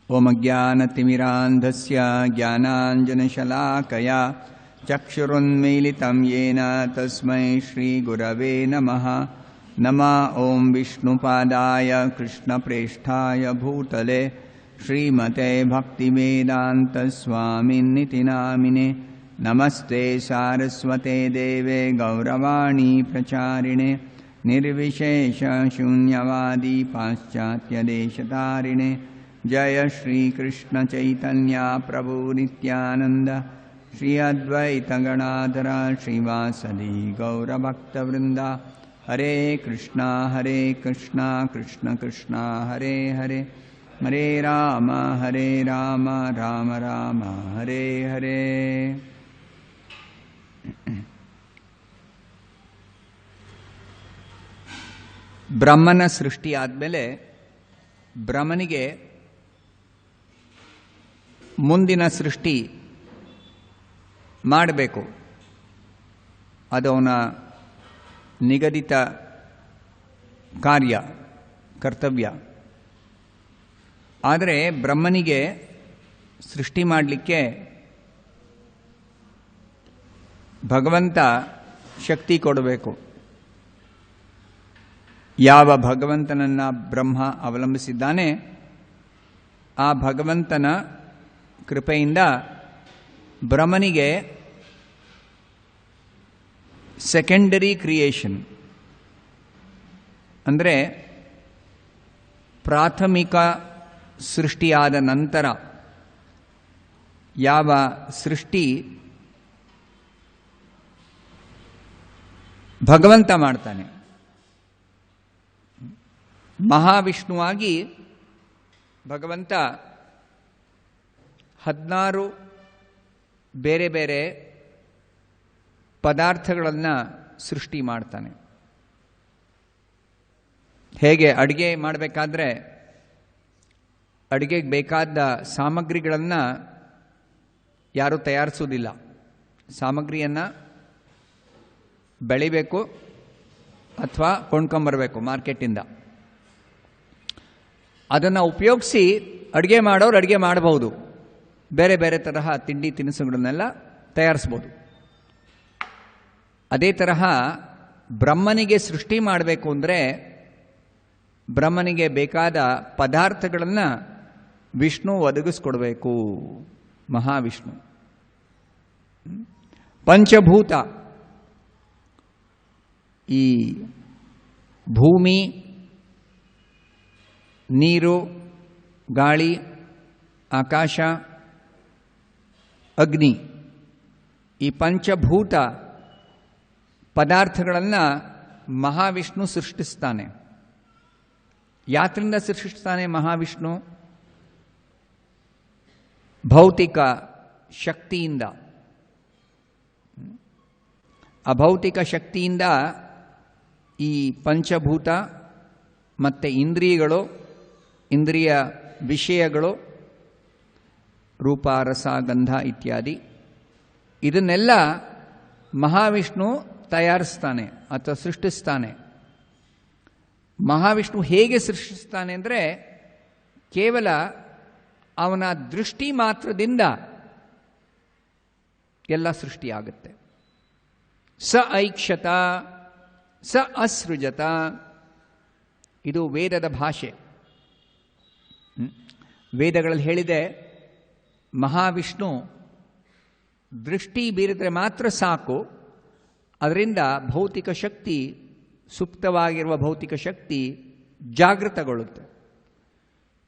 ಓಂ ಅಜ್ಞಾನತಿಮಿರಾಂಧಸ್ಯ ಜ್ಞಾನಾಂಜನಶಲಾಕಯಾ ಚಕ್ಷುರುನ್ಮೀಲಿತಂ ಯೇನ ತಸ್ಮೈ ಶ್ರೀಗುರವೇ ನಮಃ. ನಮಃ ಓಂ ವಿಷ್ಣುಪಾದಾಯ ಕೃಷ್ಣಪ್ರೇಷ್ಠಾಯ ಭೂತಲೆ ಶ್ರೀಮತೆ ಭಕ್ತಿವೇದಾಂತಸ್ವಾಮಿನ್ನಿತಿ ನಾಮಿನೆ. ನಮಸ್ತೆ ಸಾರಸ್ವತೆ ದೇವೆ ಗೌರವಾಣಿ ಪ್ರಚಾರಿಣೆ ನಿರ್ವಿಶೇಷ ಶೂನ್ಯವಾದಿ ಪಾಶ್ಚಾತ್ಯದೇಶತಾರಿಣೆ. ಜಯ ಶ್ರೀ ಕೃಷ್ಣ ಚೈತನ್ಯ ಪ್ರಭು ನಿತ್ಯಾನಂದ ಶ್ರೀ ಅದ್ವೈತ ಗಣಾಧರ ಶ್ರೀವಾಸದಿ ಗೌರಭಕ್ತವೃಂದ. ಹರೇ ಕೃಷ್ಣ ಕೃಷ್ಣ ಕೃಷ್ಣ ಹರೇ ಹರೇ, ಹರೇ ರಾಮ ರಾಮ ರಾಮ ಹರೇ ಹರೇ. ಬ್ರಹ್ಮನ ಸೃಷ್ಟಿ ಆದಮೇಲೆ ಬ್ರಹ್ಮನಿಗೆ ಮುಂದಿನ ಸೃಷ್ಟಿ ಮಾಡಬೇಕು, ಅದು ಅವನ ನಿಗದಿತ ಕಾರ್ಯ ಕರ್ತವ್ಯ. ಆದರೆ ಬ್ರಹ್ಮನಿಗೆ ಸೃಷ್ಟಿ ಮಾಡಲಿಕ್ಕೆ ಭಗವಂತ ಶಕ್ತಿ ಕೊಡಬೇಕು. ಯಾವ ಭಗವಂತನನ್ನು ಬ್ರಹ್ಮ ಅವಲಂಬಿಸಿದ್ದಾನೆ, ಆ ಭಗವಂತನ ಕೃಪೆಯಿಂದ ಬ್ರಹ್ಮನಿಗೆ ಸೆಕೆಂಡರಿ ಕ್ರಿಯೇಷನ್ ಅಂದರೆ ಪ್ರಾಥಮಿಕ ಸೃಷ್ಟಿಯಾದ ನಂತರ ಯಾವ ಸೃಷ್ಟಿ ಭಗವಂತ ಮಾಡ್ತಾನೆ, ಮಹಾವಿಷ್ಣುವಾಗಿ ಭಗವಂತ 16 ಬೇರೆ ಬೇರೆ ಪದಾರ್ಥಗಳನ್ನು ಸೃಷ್ಟಿ ಮಾಡ್ತಾನೆ. ಹೇಗೆ ಅಡುಗೆ ಮಾಡಬೇಕಾದ್ರೆ ಅಡುಗೆಗೆ ಬೇಕಾದ ಸಾಮಗ್ರಿಗಳನ್ನು ಯಾರೂ ತಯಾರಿಸೋದಿಲ್ಲ. ಸಾಮಗ್ರಿಯನ್ನು ಬೆಳಿಬೇಕು ಅಥವಾ ಕೊಂಡ್ಕೊಂಬರಬೇಕು ಮಾರ್ಕೆಟಿಂದ. ಅದನ್ನು ಉಪಯೋಗಿಸಿ ಅಡುಗೆ ಮಾಡೋರು ಅಡುಗೆ ಮಾಡಬಹುದು, ಬೇರೆ ಬೇರೆ ತರಹ ತಿಂಡಿ ತಿನಿಸುಗಳನ್ನೆಲ್ಲ ತಯಾರಿಸ್ಬೋದು. ಅದೇ ತರಹ ಬ್ರಹ್ಮನಿಗೆ ಸೃಷ್ಟಿ ಮಾಡಬೇಕು ಅಂದರೆ ಬ್ರಹ್ಮನಿಗೆ ಬೇಕಾದ ಪದಾರ್ಥಗಳನ್ನು ವಿಷ್ಣು ಒದಗಿಸ್ಕೊಡ್ಬೇಕು, ಮಹಾವಿಷ್ಣು. ಪಂಚಭೂತ, ಈ ಭೂಮಿ, ನೀರು, ಗಾಳಿ, ಆಕಾಶ, ಅಗ್ನಿ, ಈ ಪಂಚಭೂತ ಪದಾರ್ಥಗಳನ್ನು ಮಹಾವಿಷ್ಣು ಸೃಷ್ಟಿಸ್ತಾನೆ. ಯಾತ್ರಿಂದ ಸೃಷ್ಟಿಸ್ತಾನೆ ಮಹಾವಿಷ್ಣು? ಭೌತಿಕ ಶಕ್ತಿಯಿಂದ. ಅಭೌತಿಕ ಶಕ್ತಿಯಿಂದ ಈ ಪಂಚಭೂತ ಮತ್ತು ಇಂದ್ರಿಯಗಳು, ಇಂದ್ರಿಯ ವಿಷಯಗಳು, ರೂಪ, ರಸ, ಗಂಧ ಇತ್ಯಾದಿ, ಇದನ್ನೆಲ್ಲ ಮಹಾವಿಷ್ಣು ತಯಾರಿಸ್ತಾನೆ ಅಥವಾ ಸೃಷ್ಟಿಸ್ತಾನೆ. ಮಹಾವಿಷ್ಣು ಹೇಗೆ ಸೃಷ್ಟಿಸ್ತಾನೆ ಅಂದರೆ ಕೇವಲ ಅವನ ದೃಷ್ಟಿ ಮಾತ್ರದಿಂದ ಎಲ್ಲ ಸೃಷ್ಟಿಯಾಗುತ್ತೆ. ಸ ಐಕ್ಷತ ಸ ಅಸೃಜತ, ಇದು ವೇದದ ಭಾಷೆ. ವೇದಗಳಲ್ಲಿ ಹೇಳಿದೆ, ಮಹಾವಿಷ್ಣು ದೃಷ್ಟಿ ಬೀರಿದರೆ ಮಾತ್ರ ಸಾಕು, ಅದರಿಂದ ಭೌತಿಕ ಶಕ್ತಿ, ಸುಪ್ತವಾಗಿರುವ ಭೌತಿಕ ಶಕ್ತಿ ಜಾಗೃತಗೊಳ್ಳುತ್ತೆ.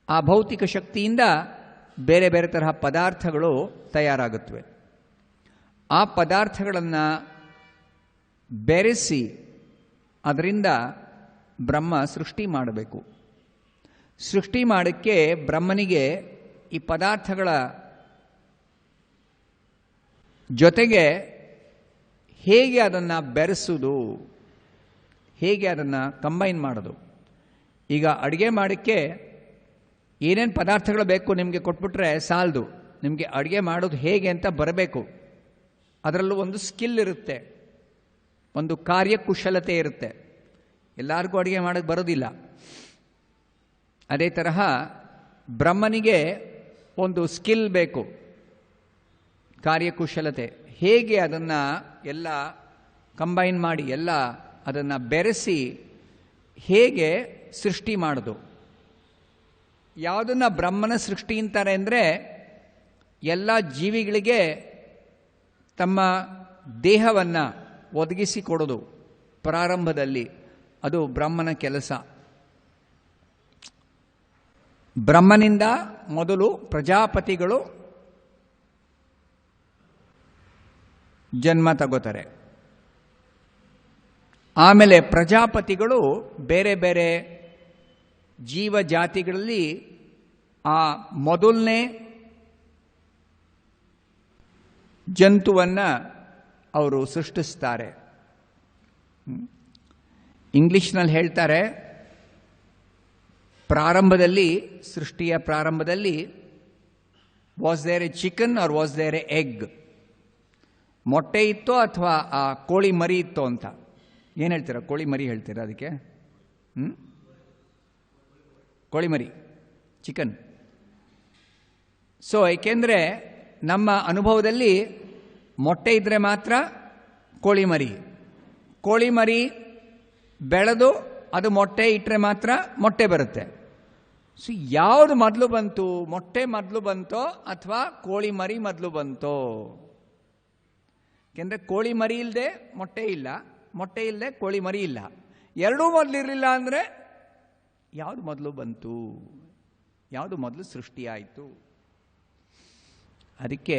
ಆ ಭೌತಿಕ ಶಕ್ತಿಯಿಂದ ಬೇರೆ ಬೇರೆ ತರಹ ಪದಾರ್ಥಗಳು ತಯಾರಾಗುತ್ತವೆ. ಆ ಪದಾರ್ಥಗಳನ್ನು ಬೆರೆಸಿ ಅದರಿಂದ ಬ್ರಹ್ಮ ಸೃಷ್ಟಿ ಮಾಡಬೇಕು. ಸೃಷ್ಟಿ ಮಾಡೋಕ್ಕೆ ಬ್ರಹ್ಮನಿಗೆ ಈ ಪದಾರ್ಥಗಳ ಜೊತೆಗೆ ಹೇಗೆ ಅದನ್ನು ಬೆರೆಸೋದು, ಹೇಗೆ ಅದನ್ನು ಕಂಬೈನ್ ಮಾಡೋದು. ಈಗ ಅಡುಗೆ ಮಾಡೋಕ್ಕೆ ಏನೇನು ಪದಾರ್ಥಗಳು ಬೇಕು ನಿಮಗೆ ಕೊಟ್ಬಿಟ್ರೆ ಸಾಲದು. ನಿಮಗೆ ಅಡುಗೆ ಮಾಡೋದು ಹೇಗೆ ಅಂತ ಬರಬೇಕು. ಅದರಲ್ಲೂ ಒಂದು ಸ್ಕಿಲ್ ಇರುತ್ತೆ, ಒಂದು ಕಾರ್ಯಕುಶಲತೆ ಇರುತ್ತೆ. ಎಲ್ಲರಿಗೂ ಅಡುಗೆ ಮಾಡೋಕ್ಕೆ ಬರೋದಿಲ್ಲ. ಅದೇ ತರಹ ಬ್ರಹ್ಮನಿಗೆ ಒಂದು ಸ್ಕಿಲ್ ಬೇಕು, ಕಾರ್ಯಕುಶಲತೆ. ಹೇಗೆ ಅದನ್ನು ಎಲ್ಲ ಕಂಬೈನ್ ಮಾಡಿ, ಎಲ್ಲ ಅದನ್ನು ಬೆರೆಸಿ ಹೇಗೆ ಸೃಷ್ಟಿ ಮಾಡೋದು. ಯಾವುದನ್ನು ಬ್ರಹ್ಮನ ಸೃಷ್ಟಿ ಅಂತಾರೆ ಅಂದರೆ, ಎಲ್ಲ ಜೀವಿಗಳಿಗೆ ತಮ್ಮ ದೇಹವನ್ನು ಒದಗಿಸಿಕೊಡೋದು ಪ್ರಾರಂಭದಲ್ಲಿ. ಅದು ಬ್ರಹ್ಮನ ಕೆಲಸ. ಬ್ರಹ್ಮನಿಂದ ಮೊದಲು ಪ್ರಜಾಪತಿಗಳು ಜನ್ಮ ತಗೋತಾರೆ. ಆಮೇಲೆ ಪ್ರಜಾಪತಿಗಳು ಬೇರೆ ಬೇರೆ ಜೀವ ಜಾತಿಗಳಲ್ಲಿ ಆ ಮೊದಲನೇ ಜಂತುವನ್ನು ಅವರು ಸೃಷ್ಟಿಸ್ತಾರೆ. ಇಂಗ್ಲಿಷ್ನಲ್ಲಿ ಹೇಳ್ತಾರೆ, ಪ್ರಾರಂಭದಲ್ಲಿ, ಸೃಷ್ಟಿಯ ಪ್ರಾರಂಭದಲ್ಲಿ, was there a chicken or was there a egg? ಮೊಟ್ಟೆ ಇತ್ತೋ ಅಥವಾ ಆ ಕೋಳಿ ಮರಿ ಇತ್ತೋ ಅಂತ. ಏನು ಹೇಳ್ತೀರಾ? ಕೋಳಿ ಮರಿ ಹೇಳ್ತೀರಾ ಅದಕ್ಕೆ? ಕೋಳಿ ಮರಿ, ಚಿಕನ್. ಸೊ ಏಕೆಂದರೆ ನಮ್ಮ ಅನುಭವದಲ್ಲಿ ಮೊಟ್ಟೆ ಇದ್ದರೆ ಮಾತ್ರ ಕೋಳಿ ಮರಿ, ಕೋಳಿ ಮರಿ ಬೆಳೆದು ಅದು ಮೊಟ್ಟೆ ಇಟ್ಟರೆ ಮಾತ್ರ ಮೊಟ್ಟೆ ಬರುತ್ತೆ. ಸೊ ಯಾವುದು ಮೊದಲು ಬಂತು? ಮೊಟ್ಟೆ ಮೊದಲು ಬಂತೋ ಅಥವಾ ಕೋಳಿ ಮರಿ ಮೊದಲು ಬಂತೋ? ಯಾಕೆಂದರೆ ಕೋಳಿ ಮರಿ ಇಲ್ಲದೆ ಮೊಟ್ಟೆ ಇಲ್ಲ, ಮೊಟ್ಟೆ ಇಲ್ಲದೆ ಕೋಳಿ ಮರಿ ಇಲ್ಲ. ಎರಡೂ ಮೊದಲಿರಲಿಲ್ಲ ಅಂದರೆ ಯಾವುದು ಮೊದಲು ಬಂತು? ಯಾವುದು ಮೊದಲು ಸೃಷ್ಟಿಯಾಯಿತು? ಅದಕ್ಕೆ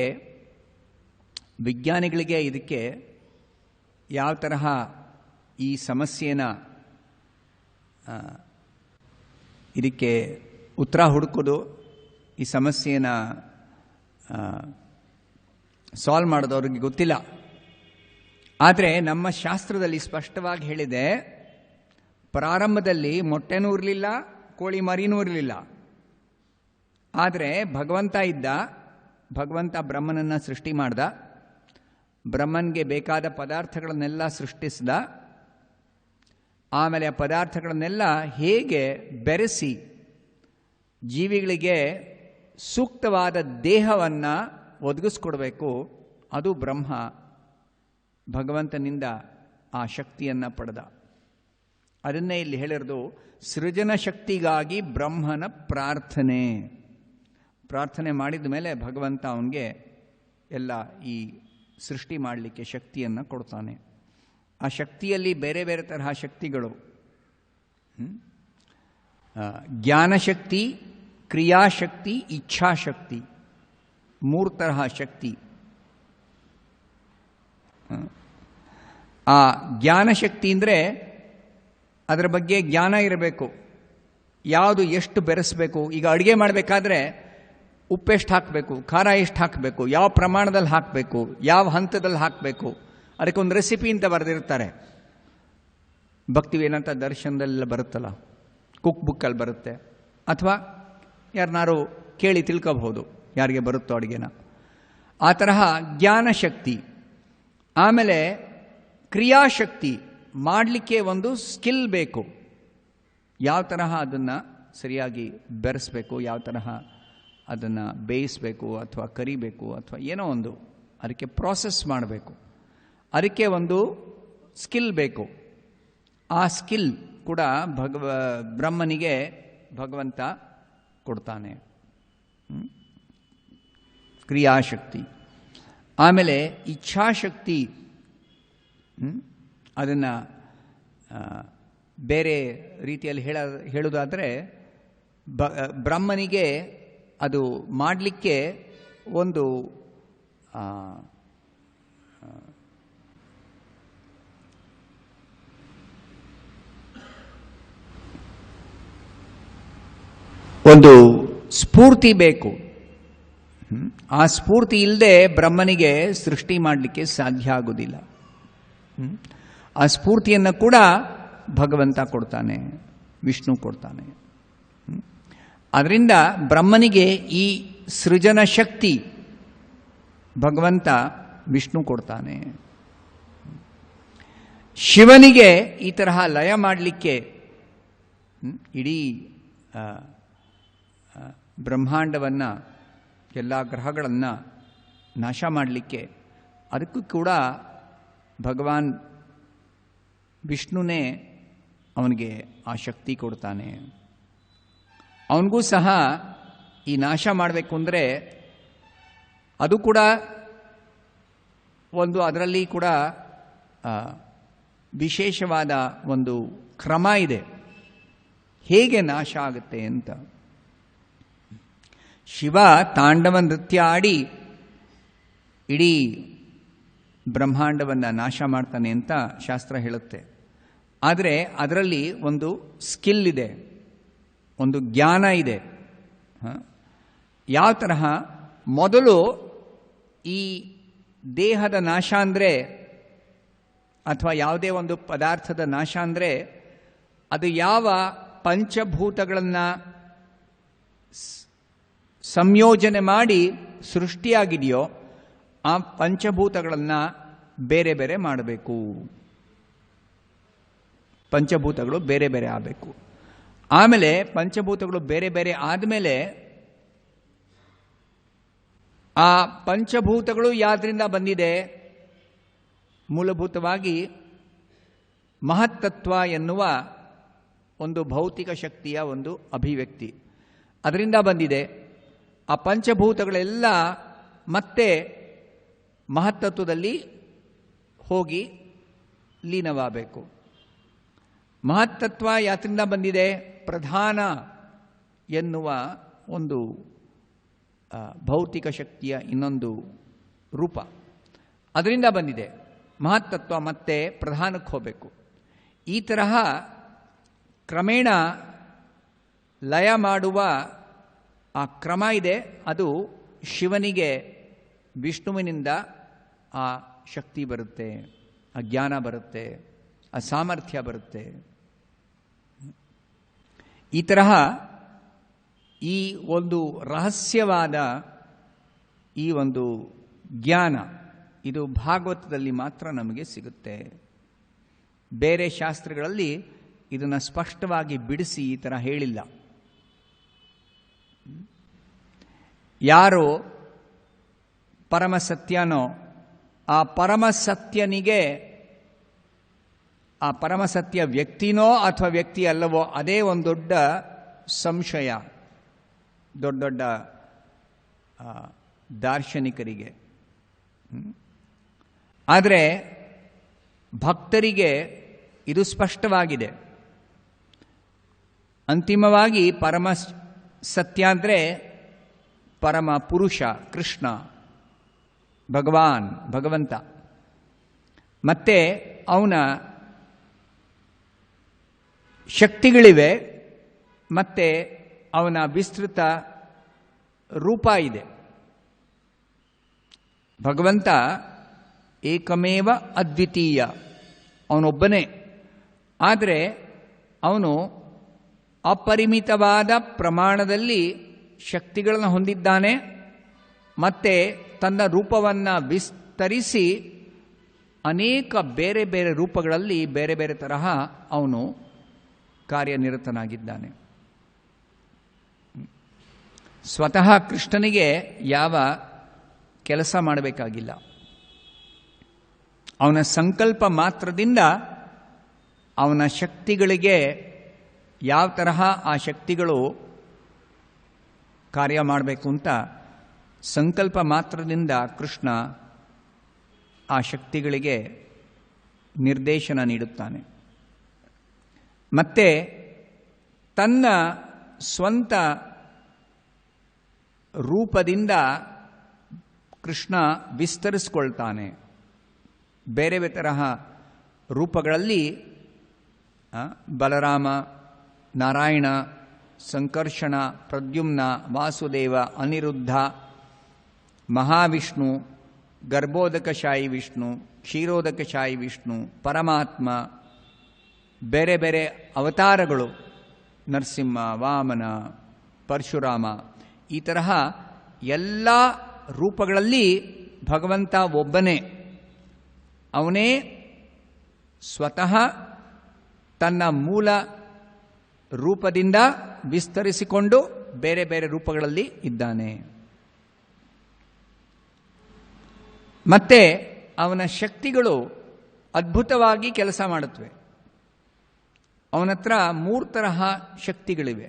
ವಿಜ್ಞಾನಿಗಳಿಗೆ ಇದಕ್ಕೆ ಯಾವ ತರಹ ಈ ಸಮಸ್ಯೆನ ಇದಕ್ಕೆ ಉತ್ತರ ಹುಡುಕೋದು, ಈ ಸಮಸ್ಯೆನ ಸಾಲ್ವ್ ಮಾಡೋದು ಅವ್ರಿಗೆ ಗೊತ್ತಿಲ್ಲ. ಆದರೆ ನಮ್ಮ ಶಾಸ್ತ್ರದಲ್ಲಿ ಸ್ಪಷ್ಟವಾಗಿ ಹೇಳಿದೆ, ಪ್ರಾರಂಭದಲ್ಲಿ ಮೊಟ್ಟೆನೂ ಇರಲಿಲ್ಲ, ಕೋಳಿ ಮರಿನೂ ಇರಲಿಲ್ಲ. ಆದರೆ ಭಗವಂತ ಇದ್ದ, ಭಗವಂತ ಬ್ರಹ್ಮನನ್ನು ಸೃಷ್ಟಿ ಮಾಡ್ದ, ಬ್ರಹ್ಮನ್ಗೆ ಬೇಕಾದ ಪದಾರ್ಥಗಳನ್ನೆಲ್ಲ ಸೃಷ್ಟಿಸಿದ. ಆಮೇಲೆ ಆ ಪದಾರ್ಥಗಳನ್ನೆಲ್ಲ ಹೇಗೆ ಬೆರೆಸಿ ಜೀವಿಗಳಿಗೆ ಸೂಕ್ತವಾದ ದೇಹವನ್ನು ಒದಗಿಸ್ಕೊಡ್ಬೇಕು, ಅದು ಬ್ರಹ್ಮ ಭಗವಂತನಿಂದ ಆ ಶಕ್ತಿಯನ್ನು ಪಡೆದ. ಅದನ್ನೇ ಇಲ್ಲಿ ಹೇಳಿರೋದು, ಸೃಜನ ಶಕ್ತಿಗಾಗಿ ಬ್ರಹ್ಮನ ಪ್ರಾರ್ಥನೆ. ಪ್ರಾರ್ಥನೆ ಮಾಡಿದ ಮೇಲೆ ಭಗವಂತ ಅವನಿಗೆ ಎಲ್ಲ ಈ ಸೃಷ್ಟಿ ಮಾಡಲಿಕ್ಕೆ ಶಕ್ತಿಯನ್ನು ಕೊಡ್ತಾನೆ. ಆ ಶಕ್ತಿಯಲ್ಲಿ ಬೇರೆ ಬೇರೆ ತರಹ ಶಕ್ತಿಗಳು, ಜ್ಞಾನಶಕ್ತಿ, ಕ್ರಿಯಾಶಕ್ತಿ, ಇಚ್ಛಾಶಕ್ತಿ, 3 ತರಹ ಶಕ್ತಿ. ಆ ಜ್ಞಾನಶಕ್ತಿ ಅಂದರೆ ಅದರ ಬಗ್ಗೆ ಜ್ಞಾನ ಇರಬೇಕು, ಯಾವುದು ಎಷ್ಟು ಬೆರೆಸಬೇಕು. ಈಗ ಅಡುಗೆ ಮಾಡಬೇಕಾದ್ರೆ ಉಪ್ಪು ಎಷ್ಟು ಹಾಕಬೇಕು, ಖಾರ ಎಷ್ಟು ಹಾಕಬೇಕು, ಯಾವ ಪ್ರಮಾಣದಲ್ಲಿ ಹಾಕಬೇಕು, ಯಾವ ಹಂತದಲ್ಲಿ ಹಾಕಬೇಕು, ಅದಕ್ಕೊಂದು ರೆಸಿಪಿ ಅಂತ ಬರೆದಿರ್ತಾರೆ. ಭಕ್ತಿವೇದಾಂತ ದರ್ಶನದಲ್ಲೆಲ್ಲ ಬರುತ್ತಲ್ಲ, ಕುಕ್ ಬುಕ್ಕಲ್ಲಿ ಬರುತ್ತೆ, ಅಥವಾ ಯಾರನ್ನಾರು ಕೇಳಿ ತಿಳ್ಕೋಬಹುದು ಯಾರಿಗೆ ಬರುತ್ತೋ ಅಡುಗೆನ. ಆ ತರಹ ಜ್ಞಾನಶಕ್ತಿ. ಆಮೇಲೆ ಕ್ರಿಯಾಶಕ್ತಿ, ಮಾಡಲಿಕ್ಕೆ ಒಂದು ಸ್ಕಿಲ್ ಬೇಕು. ಯಾವ ತರಹ ಅದನ್ನು ಸರಿಯಾಗಿ ಬೆರೆಸಬೇಕು, ಯಾವ ತರಹ ಅದನ್ನು ಬೇಯಿಸಬೇಕು ಅಥವಾ ಕರಿಬೇಕು ಅಥವಾ ಏನೋ ಒಂದು ಅದಕ್ಕೆ ಪ್ರಾಸೆಸ್ ಮಾಡಬೇಕು, ಅದಕ್ಕೆ ಒಂದು ಸ್ಕಿಲ್ ಬೇಕು. ಆ ಸ್ಕಿಲ್ ಕೂಡ ಬ್ರಹ್ಮನಿಗೆ ಭಗವಂತ ಕೊಡ್ತಾನೆ, ಕ್ರಿಯಾಶಕ್ತಿ. ಆಮೇಲೆ ಇಚ್ಛಾಶಕ್ತಿ, ಅದನ್ನು ಬೇರೆ ರೀತಿಯಲ್ಲಿ ಹೇಳೋದಾದರೆ ಬ್ರಹ್ಮನಿಗೆ ಅದು ಮಾಡಲಿಕ್ಕೆ ಒಂದು ಒಂದು ಸ್ಫೂರ್ತಿ ಬೇಕು. ಆ ಸ್ಫೂರ್ತಿ ಇಲ್ಲದೆ ಬ್ರಹ್ಮನಿಗೆ ಸೃಷ್ಟಿ ಮಾಡಲಿಕ್ಕೆ ಸಾಧ್ಯ ಆಗೋದಿಲ್ಲ. ಆ ಸ್ಫೂರ್ತಿಯನ್ನು ಕೂಡ ಭಗವಂತ ಕೊಡ್ತಾನೆ, ವಿಷ್ಣು ಕೊಡ್ತಾನೆ. ಅದರಿಂದ ಬ್ರಹ್ಮನಿಗೆ ಈ ಸೃಜನ ಶಕ್ತಿ ಭಗವಂತ ವಿಷ್ಣು ಕೊಡ್ತಾನೆ. ಶಿವನಿಗೆ ಈ ತರಹ ಲಯ ಮಾಡಲಿಕ್ಕೆ ಇಡೀ ಬ್ರಹ್ಮಾಂಡವನ್ನು ಎಲ್ಲ ಗ್ರಹಗಳನ್ನು ನಾಶ ಮಾಡಲಿಕ್ಕೆ. ಅದಕ್ಕೂ ಕೂಡ ಭಗವಾನ್ ವಿಷ್ಣುನೇ ಅವನಿಗೆ ಆ ಶಕ್ತಿ ಕೊಡ್ತಾನೆ. ಅವನಿಗೂ ಸಹ ಈ ನಾಶ ಮಾಡಬೇಕು ಅಂದರೆ ಅದು ಕೂಡ ಒಂದು, ಅದರಲ್ಲಿ ಕೂಡ ವಿಶೇಷವಾದ ಒಂದು ಕ್ರಮ ಇದೆ, ಹೇಗೆ ನಾಶ ಆಗುತ್ತೆ ಅಂತ. ಶಿವ ತಾಂಡವ ನೃತ್ಯ ಆಡಿ ಇಡೀ ಬ್ರಹ್ಮಾಂಡವನ್ನು ನಾಶ ಮಾಡ್ತಾನೆ ಅಂತ ಶಾಸ್ತ್ರ ಹೇಳುತ್ತೆ. ಆದರೆ ಅದರಲ್ಲಿ ಒಂದು ಸ್ಕಿಲ್ ಇದೆ, ಒಂದು ಜ್ಞಾನ ಇದೆ. ಯಾವ ತರಹ? ಮೊದಲು ಈ ದೇಹದ ನಾಶ ಅಂದರೆ, ಅಥವಾ ಯಾವುದೇ ಒಂದು ಪದಾರ್ಥದ ನಾಶ ಅಂದರೆ, ಅದು ಯಾವ ಪಂಚಭೂತಗಳನ್ನು ಸಂಯೋಜನೆ ಮಾಡಿ ಸೃಷ್ಟಿಯಾಗಿದೆಯೋ ಆ ಪಂಚಭೂತಗಳನ್ನು ಬೇರೆ ಬೇರೆ ಮಾಡಬೇಕು. ಪಂಚಭೂತಗಳು ಬೇರೆ ಬೇರೆ ಆಗಬೇಕು. ಆಮೇಲೆ ಪಂಚಭೂತಗಳು ಬೇರೆ ಬೇರೆ ಆದಮೇಲೆ ಆ ಪಂಚಭೂತಗಳು ಯಾವ್ದ್ರಿಂದ ಬಂದಿದೆ? ಮೂಲಭೂತವಾಗಿ ಮಹತ್ತತ್ವ ಎನ್ನುವ ಒಂದು ಭೌತಿಕ ಶಕ್ತಿಯ ಒಂದು ಅಭಿವ್ಯಕ್ತಿ, ಅದರಿಂದ ಬಂದಿದೆ. ಆ ಪಂಚಭೂತಗಳೆಲ್ಲ ಮತ್ತೆ ಮಹತ್ತತ್ವದಲ್ಲಿ ಹೋಗಿ ಲೀನವಾಗಬೇಕು. ಮಹತ್ತತ್ವ ಯಾತ್ರಿಂದ ಬಂದಿದೆ? ಪ್ರಧಾನ ಎನ್ನುವ ಒಂದು ಭೌತಿಕ ಶಕ್ತಿಯ ಇನ್ನೊಂದು ರೂಪ, ಅದರಿಂದ ಬಂದಿದೆ. ಮಹತ್ತತ್ವ ಮತ್ತೆ ಪ್ರಧಾನಕ್ಕೆ ಹೋಗಬೇಕು. ಈ ತರಹ ಕ್ರಮೇಣ ಲಯ ಮಾಡುವ ಆ ಕ್ರಮ ಇದೆ. ಅದು ಶಿವನಿಗೆ ವಿಷ್ಣುವಿನಿಂದ ಆ ಶಕ್ತಿ ಬರುತ್ತೆ, ಆ ಜ್ಞಾನ ಬರುತ್ತೆ, ಆ ಸಾಮರ್ಥ್ಯ ಬರುತ್ತೆ. ಈ ತರಹ ಈ ಒಂದು ರಹಸ್ಯವಾದ ಈ ಒಂದು ಜ್ಞಾನ ಇದು ಭಾಗವತದಲ್ಲಿ ಮಾತ್ರ ನಮಗೆ ಸಿಗುತ್ತೆ. ಬೇರೆ ಶಾಸ್ತ್ರಗಳಲ್ಲಿ ಇದನ್ನು ಸ್ಪಷ್ಟವಾಗಿ ಬಿಡಿಸಿ ಈ ಥರ ಹೇಳಿಲ್ಲ. ಯಾರು ಪರಮಸತ್ಯನೋ ಆ ಪರಮಸತ್ಯನಿಗೆ, ಆ ಪರಮಸತ್ಯ ವ್ಯಕ್ತಿನೋ ಅಥವಾ ವ್ಯಕ್ತಿ ಅಲ್ಲವೋ ಅದೇ ಒಂದು ದೊಡ್ಡ ಸಂಶಯ ದೊಡ್ಡ ದೊಡ್ಡ ದಾರ್ಶನಿಕರಿಗೆ. ಆದರೆ ಭಕ್ತರಿಗೆ ಇದು ಸ್ಪಷ್ಟವಾಗಿದೆ. ಅಂತಿಮವಾಗಿ ಪರಮ ಸತ್ಯ ಅಂದರೆ ಪರಮ ಪುರುಷ ಕೃಷ್ಣ, ಭಗವಂತ. ಮತ್ತೆ ಅವನ ಶಕ್ತಿಗಳಿವೆ, ಮತ್ತೆ ಅವನ ವಿಸ್ತೃತ ರೂಪ ಇದೆ. ಭಗವಂತ ಏಕಮೇವ ಅದ್ವಿತೀಯ, ಅವನೊಬ್ಬನೇ. ಆದರೆ ಅವನು ಅಪರಿಮಿತವಾದ ಪ್ರಮಾಣದಲ್ಲಿ ಶಕ್ತಿಗಳನ್ನು ಹೊಂದಿದ್ದಾನೆ. ಮತ್ತೆ ತನ್ನ ರೂಪವನ್ನು ವಿಸ್ತರಿಸಿ ಅನೇಕ ಬೇರೆ ಬೇರೆ ರೂಪಗಳಲ್ಲಿ ಬೇರೆ ಬೇರೆ ತರಹ ಅವನು ಕಾರ್ಯನಿರತನಾಗಿದ್ದಾನೆ. ಸ್ವತಃ ಕೃಷ್ಣನಿಗೆ ಯಾವ ಕೆಲಸ ಮಾಡಬೇಕಾಗಿಲ್ಲ. ಅವನ ಸಂಕಲ್ಪ ಮಾತ್ರದಿಂದ ಅವನ ಶಕ್ತಿಗಳಿಗೆ ಯಾವ ತರಹ ಆ ಶಕ್ತಿಗಳು ಕಾರ್ಯ ಮಾಡಬೇಕು ಅಂತ ಸಂಕಲ್ಪ ಮಾತ್ರದಿಂದ ಕೃಷ್ಣ ಆ ಶಕ್ತಿಗಳಿಗೆ ನಿರ್ದೇಶನ ನೀಡುತ್ತಾನೆ. ಮತ್ತೆ ತನ್ನ ಸ್ವಂತ ರೂಪದಿಂದ ಕೃಷ್ಣ ವಿಸ್ತರಿಸಿಕೊಳ್ತಾನೆ. ಬೇರೆ ಬೇರೆ ತರಹ ರೂಪಗಳಲ್ಲಿ ಬಲರಾಮ, ನಾರಾಯಣ, ಸಂಕರ್ಷಣ, ಪ್ರದ್ಯುಮ್ನ, ವಾಸುದೇವ, ಅನಿರುದ್ಧ, ಮಹಾವಿಷ್ಣು, ಗರ್ಭೋದಕಶಾಯಿ ವಿಷ್ಣು, ಕ್ಷೀರೋದಕಶಾಯಿ ವಿಷ್ಣು, ಪರಮಾತ್ಮ, ಬೇರೆ ಬೇರೆ ಅವತಾರಗಳು, ನರಸಿಂಹ, ವಾಮನ, ಪರಶುರಾಮ, ಈ ತರಹ ಎಲ್ಲ ರೂಪಗಳಲ್ಲಿ ಭಗವಂತ ಒಬ್ಬನೇ. ಅವನೇ ಸ್ವತಃ ತನ್ನ ಮೂಲ ರೂಪದಿಂದ ವಿಸ್ತರಿಸಿಕೊಂಡು ಬೇರೆ ಬೇರೆ ರೂಪಗಳಲ್ಲಿ ಇದ್ದಾನೆ. ಮತ್ತೆ ಅವನ ಶಕ್ತಿಗಳು ಅದ್ಭುತವಾಗಿ ಕೆಲಸ ಮಾಡುತ್ತವೆ. ಅವನ ಹತ್ರ 3 ತರಹ ಶಕ್ತಿಗಳಿವೆ.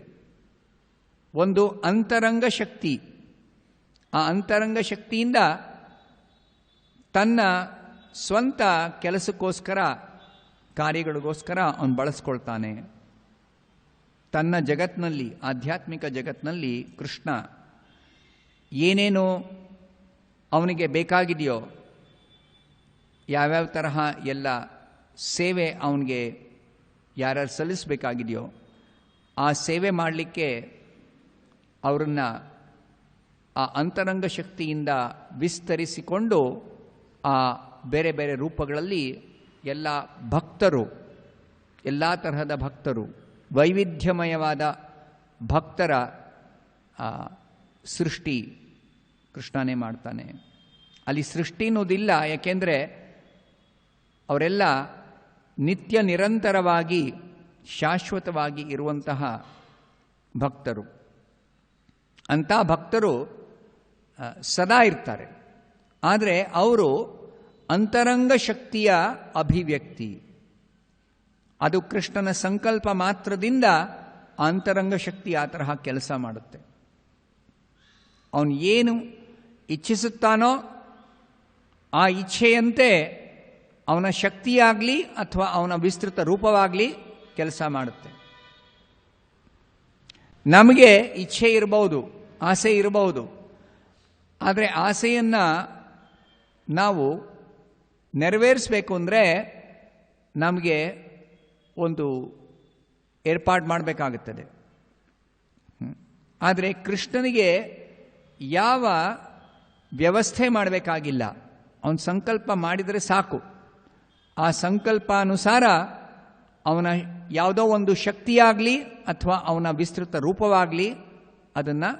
ಒಂದು ಅಂತರಂಗ ಶಕ್ತಿ. ಆ ಅಂತರಂಗ ಶಕ್ತಿಯಿಂದ ತನ್ನ ಸ್ವಂತ ಕೆಲಸಕ್ಕೋಸ್ಕರ, ಕಾರ್ಯಗಳಿಗೋಸ್ಕರ ಅವನು ಬಳಸ್ಕೊಳ್ತಾನೆ. ತನ್ನ ಜಗತ್ತಿನಲ್ಲಿ, ಆಧ್ಯಾತ್ಮಿಕ ಜಗತ್ತಿನಲ್ಲಿ ಕೃಷ್ಣ ಏನೇನು ಅವನಿಗೆ ಬೇಕಾಗಿದೆಯೋ, ಯಾವ್ಯಾವ ತರಹ ಎಲ್ಲ ಸೇವೆ ಅವನಿಗೆ ಯಾರ್ಯಾರು ಸಲ್ಲಿಸಬೇಕಾಗಿದೆಯೋ ಆ ಸೇವೆ ಮಾಡಲಿಕ್ಕೆ ಅವರನ್ನು ಆ ಅಂತರಂಗ ಶಕ್ತಿಯಿಂದ ವಿಸ್ತರಿಸಿಕೊಂಡು ಆ ಬೇರೆ ಬೇರೆ ರೂಪಗಳಲ್ಲಿ ಎಲ್ಲ ಭಕ್ತರು, ಎಲ್ಲ ತರಹದ ಭಕ್ತರು, ವೈವಿಧ್ಯಮಯವಾದ ಭಕ್ತರ ಸೃಷ್ಟಿ ಕೃಷ್ಣನೇ ಮಾಡ್ತಾನೆ. ಅಲ್ಲಿ ಸೃಷ್ಟಿ ಅನ್ನೋದಿಲ್ಲ, ಯಾಕೆಂದರೆ ಅವರೆಲ್ಲ ನಿತ್ಯ ನಿರಂತರವಾಗಿ ಶಾಶ್ವತವಾಗಿ ಇರುವಂತಹ ಭಕ್ತರು. ಅಂಥ ಭಕ್ತರು ಸದಾ ಇರ್ತಾರೆ. ಆದರೆ ಅವರು ಅಂತರಂಗ ಶಕ್ತಿಯ ಅಭಿವ್ಯಕ್ತಿ. ಅದು ಕೃಷ್ಣನ ಸಂಕಲ್ಪ ಮಾತ್ರದಿಂದ ಅಂತರಂಗ ಶಕ್ತಿ ಆ ತರಹ ಕೆಲಸ ಮಾಡುತ್ತೆ. ಅವನು ಏನು ಇಚ್ಛಿಸುತ್ತಾನೋ ಆ ಇಚ್ಛೆಯಂತೆ ಅವನ ಶಕ್ತಿಯಾಗಲಿ ಅಥವಾ ಅವನ ವಿಸ್ತೃತ ರೂಪವಾಗಲಿ ಕೆಲಸ ಮಾಡುತ್ತೆ. ನಮಗೆ ಇಚ್ಛೆ ಇರಬಹುದು, ಆಸೆ ಇರಬಹುದು. ಆದರೆ ಆಸೆಯನ್ನು ನಾವು ನೆರವೇರಿಸಬೇಕು ಅಂದರೆ ನಮಗೆ ಒಂದು ಏರ್ಪಾಡು ಮಾಡಬೇಕಾಗುತ್ತದೆ. ಆದರೆ ಕೃಷ್ಣನಿಗೆ ಯಾವ ವ್ಯವಸ್ಥೆ ಮಾಡಬೇಕಾಗಿಲ್ಲ. ಅವನ ಸಂಕಲ್ಪ ಮಾಡಿದರೆ ಸಾಕು. ಆ ಸಂಕಲ್ಪಾನುಸಾರ ಅವನ ಯಾವುದೋ ಒಂದು ಶಕ್ತಿಯಾಗಲಿ ಅಥವಾ ಅವನ ವಿಸ್ತೃತ ರೂಪವಾಗಲಿ ಅದನ್ನು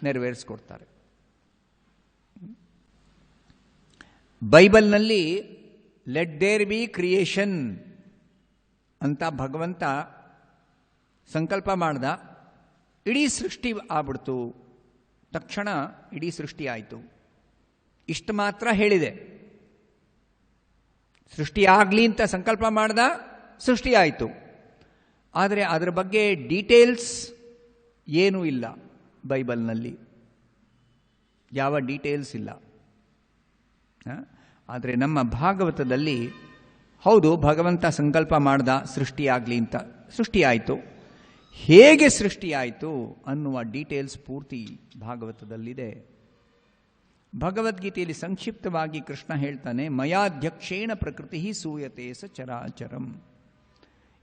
ನೆರವೇರಿಸ್ಕೊಡ್ತಾರೆ. ಬೈಬಲ್ನಲ್ಲಿ ಲೆಟ್ ದೇರ್ ಬಿ ಕ್ರಿಯೇಷನ್ ಅಂತ ಭಗವಂತ ಸಂಕಲ್ಪ ಮಾಡ್ದ. ಇಡೀ ಸೃಷ್ಟಿ ಆಗ್ಬಿಡ್ತು. ತಕ್ಷಣ ಇಡೀ ಸೃಷ್ಟಿ ಆಯಿತು. ಇಷ್ಟು ಮಾತ್ರ ಹೇಳಿದೆ. ಸೃಷ್ಟಿಯಾಗಲಿ ಅಂತ ಸಂಕಲ್ಪ ಮಾಡ್ದ, ಸೃಷ್ಟಿ ಆಯಿತು. ಆದರೆ ಅದರ ಬಗ್ಗೆ ಡೀಟೇಲ್ಸ್ ಏನೂ ಇಲ್ಲ ಬೈಬಲ್ನಲ್ಲಿ. ಯಾವ ಡೀಟೇಲ್ಸ್ ಇಲ್ಲ. ಆದರೆ ನಮ್ಮ ಭಾಗವತದಲ್ಲಿ ಹೌದು, ಭಗವಂತ ಸಂಕಲ್ಪ ಮಾಡ್ದ ಸೃಷ್ಟಿಯಾಗಲಿ ಅಂತ, ಸೃಷ್ಟಿಯಾಯಿತು. ಹೇಗೆ ಸೃಷ್ಟಿಯಾಯಿತು ಅನ್ನುವ ಡೀಟೇಲ್ಸ್ ಪೂರ್ತಿ ಭಾಗವತದಲ್ಲಿದೆ. ಭಗವದ್ಗೀತೆಯಲ್ಲಿ ಸಂಕ್ಷಿಪ್ತವಾಗಿ ಕೃಷ್ಣ ಹೇಳ್ತಾನೆ, ಮಯಾಧ್ಯಕ್ಷೇಣ ಪ್ರಕೃತಿ ಸೂಯತೆ ಸ ಚರಾಚರಂ.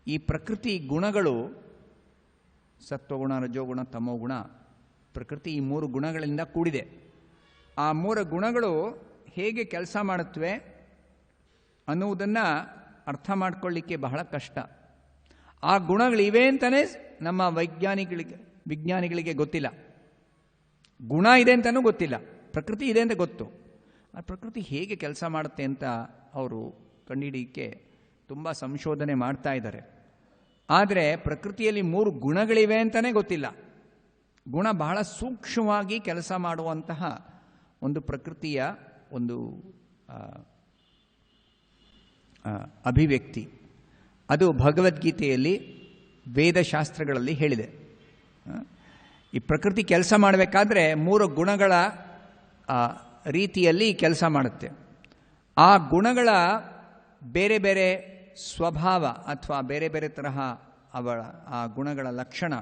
ಈ ಪ್ರಕೃತಿ ಗುಣಗಳು, ಸತ್ವಗುಣ, ರಜೋಗುಣ, ತಮೋಗುಣ, ಪ್ರಕೃತಿ ಈ 3 ಗುಣಗಳಿಂದ ಕೂಡಿದೆ. ಆ 3 ಗುಣಗಳು ಹೇಗೆ ಕೆಲಸ ಮಾಡುತ್ತವೆ ಅನ್ನುವುದನ್ನು ಅರ್ಥ ಮಾಡಿಕೊಳ್ಳಿಕ್ಕೆ ಬಹಳ ಕಷ್ಟ. ಆ ಗುಣಗಳಿವೆ ಅಂತಲೇ ನಮ್ಮ ವಿಜ್ಞಾನಿಗಳಿಗೆ ಗೊತ್ತಿಲ್ಲ. ಗುಣ ಇದೆ ಅಂತಲೂ ಗೊತ್ತಿಲ್ಲ, ಪ್ರಕೃತಿ ಇದೆ ಅಂತ ಗೊತ್ತು. ಆ ಪ್ರಕೃತಿ ಹೇಗೆ ಕೆಲಸ ಮಾಡುತ್ತೆ ಅಂತ ಅವರು ಕಂಡುಹಿಡಿಯಕ್ಕೆ ತುಂಬ ಸಂಶೋಧನೆ ಮಾಡ್ತಾ ಇದ್ದಾರೆ. ಆದರೆ ಪ್ರಕೃತಿಯಲ್ಲಿ 3 ಗುಣಗಳಿವೆ ಅಂತಲೇ ಗೊತ್ತಿಲ್ಲ. ಗುಣ ಬಹಳ ಸೂಕ್ಷ್ಮವಾಗಿ ಕೆಲಸ ಮಾಡುವಂತಹ ಒಂದು ಪ್ರಕೃತಿಯ ಒಂದು ಅಭಿವ್ಯಕ್ತಿ. ಅದು ಭಗವದ್ಗೀತೆಯಲ್ಲಿ ವೇದಶಾಸ್ತ್ರಗಳಲ್ಲಿ ಹೇಳಿದೆ. ಈ ಪ್ರಕೃತಿ ಕೆಲಸ ಮಾಡಬೇಕಾದ್ರೆ 3 ಗುಣಗಳ ರೀತಿಯಲ್ಲಿ ಕೆಲಸ ಮಾಡುತ್ತೆ. ಆ ಗುಣಗಳ ಬೇರೆ ಬೇರೆ ಸ್ವಭಾವ ಅಥವಾ ಬೇರೆ ಬೇರೆ ತರಹ ಆ ಗುಣಗಳ ಲಕ್ಷಣ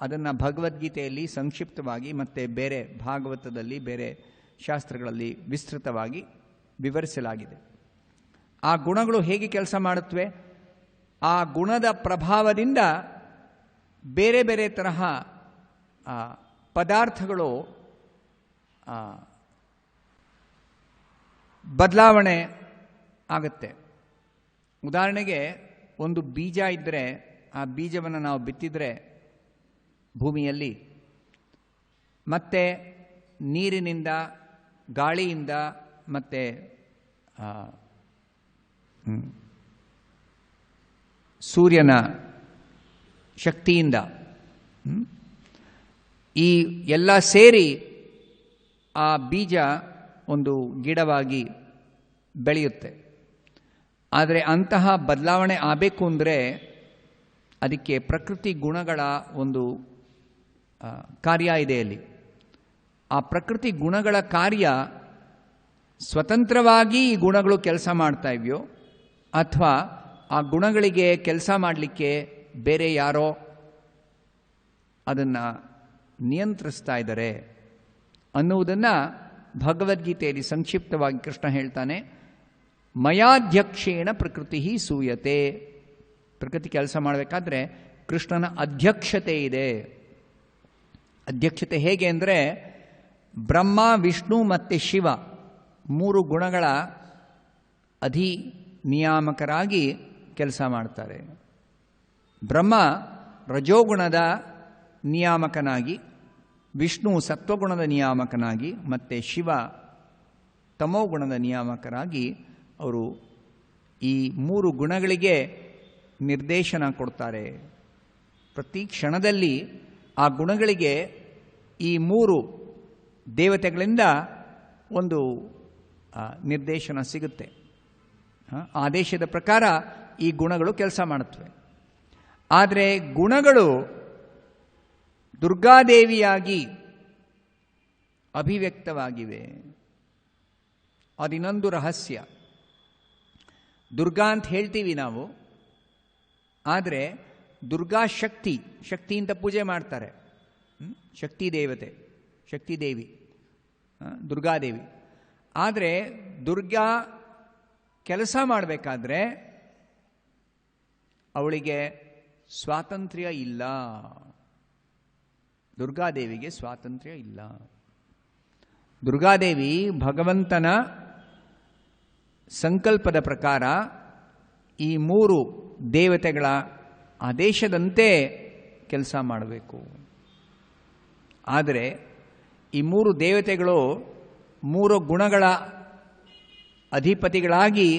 ಅದನ್ನು ಭಗವದ್ಗೀತೆಯಲ್ಲಿ ಸಂಕ್ಷಿಪ್ತವಾಗಿ ಮತ್ತು ಬೇರೆ ಭಾಗವತದಲ್ಲಿ ಬೇರೆ ಶಾಸ್ತ್ರಗಳಲ್ಲಿ ವಿಸ್ತೃತವಾಗಿ ವಿವರಿಸಲಾಗಿದೆ. ಆ ಗುಣಗಳು ಹೇಗೆ ಕೆಲಸ ಮಾಡುತ್ತವೆ, ಆ ಗುಣದ ಪ್ರಭಾವದಿಂದ ಬೇರೆ ಬೇರೆ ತರಹ ಪದಾರ್ಥಗಳು ಬದಲಾವಣೆ ಆಗುತ್ತೆ. ಉದಾಹರಣೆಗೆ ಒಂದು ಬೀಜ ಇದ್ದರೆ ಆ ಬೀಜವನ್ನು ನಾವು ಬಿತ್ತಿದರೆ ಭೂಮಿಯಲ್ಲಿ, ಮತ್ತೆ ನೀರಿನಿಂದ, ಗಾಳಿಯಿಂದ ಮತ್ತು ಸೂರ್ಯನ ಶಕ್ತಿಯಿಂದ ಈ ಎಲ್ಲ ಸೇರಿ ಆ ಬೀಜ ಒಂದು ಗಿಡವಾಗಿ ಬೆಳೆಯುತ್ತೆ. ಆದರೆ ಅಂತಹ ಬದಲಾವಣೆ ಆಗಬೇಕು ಅಂದರೆ ಅದಕ್ಕೆ ಪ್ರಕೃತಿ ಗುಣಗಳ ಒಂದು ಕಾರ್ಯ ಇದೆ ಅಲ್ಲಿ. ಆ ಪ್ರಕೃತಿ ಗುಣಗಳ ಕಾರ್ಯ ಸ್ವತಂತ್ರವಾಗಿ ಈ ಗುಣಗಳು ಕೆಲಸ ಮಾಡ್ತಾ ಇವೆಯೋ ಅಥವಾ ಆ ಗುಣಗಳಿಗೆ ಕೆಲಸ ಮಾಡಲಿಕ್ಕೆ ಬೇರೆ ಯಾರೋ ಅದನ್ನು ನಿಯಂತ್ರಿಸ್ತಾ ಇದ್ದಾರೆ ಅನ್ನುವುದನ್ನು ಭಗವದ್ಗೀತೆಯಲ್ಲಿ ಸಂಕ್ಷಿಪ್ತವಾಗಿ ಕೃಷ್ಣ ಹೇಳ್ತಾನೆ. ಮಯಾಧ್ಯಕ್ಷೇಣ ಪ್ರಕೃತಿ ಸೂಯತೆ. ಪ್ರಕೃತಿ ಕೆಲಸ ಮಾಡಬೇಕಾದ್ರೆ ಕೃಷ್ಣನ ಅಧ್ಯಕ್ಷತೆ ಇದೆ. ಅಧ್ಯಕ್ಷತೆ ಹೇಗೆ ಅಂದರೆ ಬ್ರಹ್ಮ, ವಿಷ್ಣು ಮತ್ತು ಶಿವ ಮೂರು ಗುಣಗಳ ಅಧಿನಿಯಾಮಕರಾಗಿ ಕೆಲಸ ಮಾಡ್ತಾರೆ. ಬ್ರಹ್ಮ ರಜೋಗುಣದ ನಿಯಾಮಕನಾಗಿ, ವಿಷ್ಣು ಸತ್ವಗುಣದ ನಿಯಾಮಕನಾಗಿ ಮತ್ತು ಶಿವ ತಮೋಗುಣದ ನಿಯಾಮಕರಾಗಿ ಅವರು ಈ ಮೂರು ಗುಣಗಳಿಗೆ ನಿರ್ದೇಶನ ಕೊಡ್ತಾರೆ. ಪ್ರತಿ ಕ್ಷಣದಲ್ಲಿ ಆ ಗುಣಗಳಿಗೆ ಈ ಮೂರು ದೇವತೆಗಳಿಂದ ಒಂದು ನಿರ್ದೇಶನ ಸಿಗುತ್ತೆ. ಆದೇಶದ ಪ್ರಕಾರ ಈ ಗುಣಗಳು ಕೆಲಸ ಮಾಡುತ್ತವೆ. ಆದರೆ ಗುಣಗಳು ದುರ್ಗಾದೇವಿಯಾಗಿ ಅಭಿವ್ಯಕ್ತವಾಗಿವೆ. ಅದಿನ್ನೊಂದು ರಹಸ್ಯ. ದುರ್ಗಾ ಅಂತ ಹೇಳ್ತೀವಿ ನಾವು, ಆದರೆ ದುರ್ಗಾ ಶಕ್ತಿ ಅಂತ ಪೂಜೆ ಮಾಡ್ತಾರೆ. ಶಕ್ತಿ ದೇವತೆ, ಶಕ್ತಿ ದೇವಿ, ದುರ್ಗಾದೇವಿ. ಆದರೆ ದುರ್ಗಾ ಕೆಲಸ ಮಾಡಬೇಕಾದ್ರೆ ಅವಳಿಗೆ ಸ್ವಾತಂತ್ರ್ಯ ಇಲ್ಲ. ದುರ್ಗಾದೇವಿಗೆ ಸ್ವಾತಂತ್ರ್ಯ ಇಲ್ಲ. ದುರ್ಗಾದೇವಿ ಭಗವಂತನ ಸಂಕಲ್ಪದ ಪ್ರಕಾರ ಈ ಮೂರು ದೇವತೆಗಳ ಆದೇಶದಂತೆ ಕೆಲಸ ಮಾಡಬೇಕು. ಆದರೆ ಈ ಮೂರು ದೇವತೆಗಳು ಮೂರು ಗುಣಗಳ ಅಧಿಪತಿಗಳಾಗಿ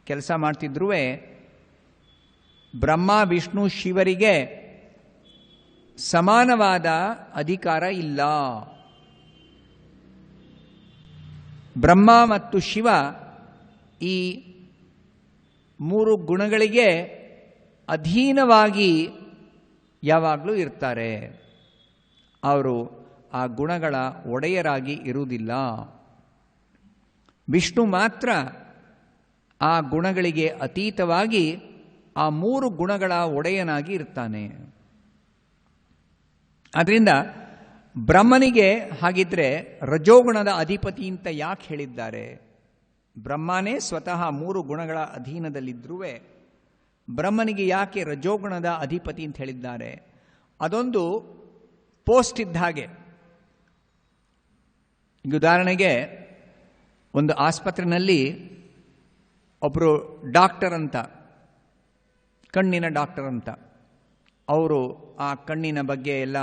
ಕೆಲಸ ಮಾಡ್ತಿದ್ರೂ ಬ್ರಹ್ಮ, ವಿಷ್ಣು, ಶಿವರಿಗೆ ಸಮಾನವಾದ ಅಧಿಕಾರ ಇಲ್ಲ. ಬ್ರಹ್ಮ ಮತ್ತು ಶಿವ ಈ ಮೂರು ಗುಣಗಳಿಗೆ ಅಧೀನವಾಗಿ ಯಾವಾಗಲೂ ಇರ್ತಾರೆ. ಅವರು ಆ ಗುಣಗಳ ಒಡೆಯರಾಗಿ ಇರುವುದಿಲ್ಲ. ವಿಷ್ಣು ಮಾತ್ರ ಆ ಗುಣಗಳಿಗೆ ಅತೀತವಾಗಿ ಆ ಮೂರು ಗುಣಗಳ ಒಡೆಯನಾಗಿ ಇರ್ತಾನೆ. ಅದರಿಂದ ಬ್ರಹ್ಮನಿಗೆ ಹಾಗಿದ್ರೆ ರಜೋಗುಣದ ಅಧಿಪತಿ ಅಂತ ಯಾಕೆ ಹೇಳಿದ್ದಾರೆ? ಬ್ರಹ್ಮನೇ ಸ್ವತಃ ಮೂರು ಗುಣಗಳ ಅಧೀನದಲ್ಲಿದ್ದರೂ ಬ್ರಹ್ಮನಿಗೆ ಯಾಕೆ ರಜೋಗುಣದ ಅಧಿಪತಿ ಅಂತ ಹೇಳಿದ್ದಾರೆ? ಅದೊಂದು ಪೋಸ್ಟ್ ಇದ್ದ ಹಾಗೆ. ಈಗ ಉದಾಹರಣೆಗೆ ಒಂದು ಆಸ್ಪತ್ರೆಯಲ್ಲಿ ಒಬ್ಬರು ಡಾಕ್ಟರ್ ಅಂತ, ಕಣ್ಣಿನ ಡಾಕ್ಟರ್ ಅಂತ, ಅವರು ಆ ಕಣ್ಣಿನ ಬಗ್ಗೆ ಎಲ್ಲ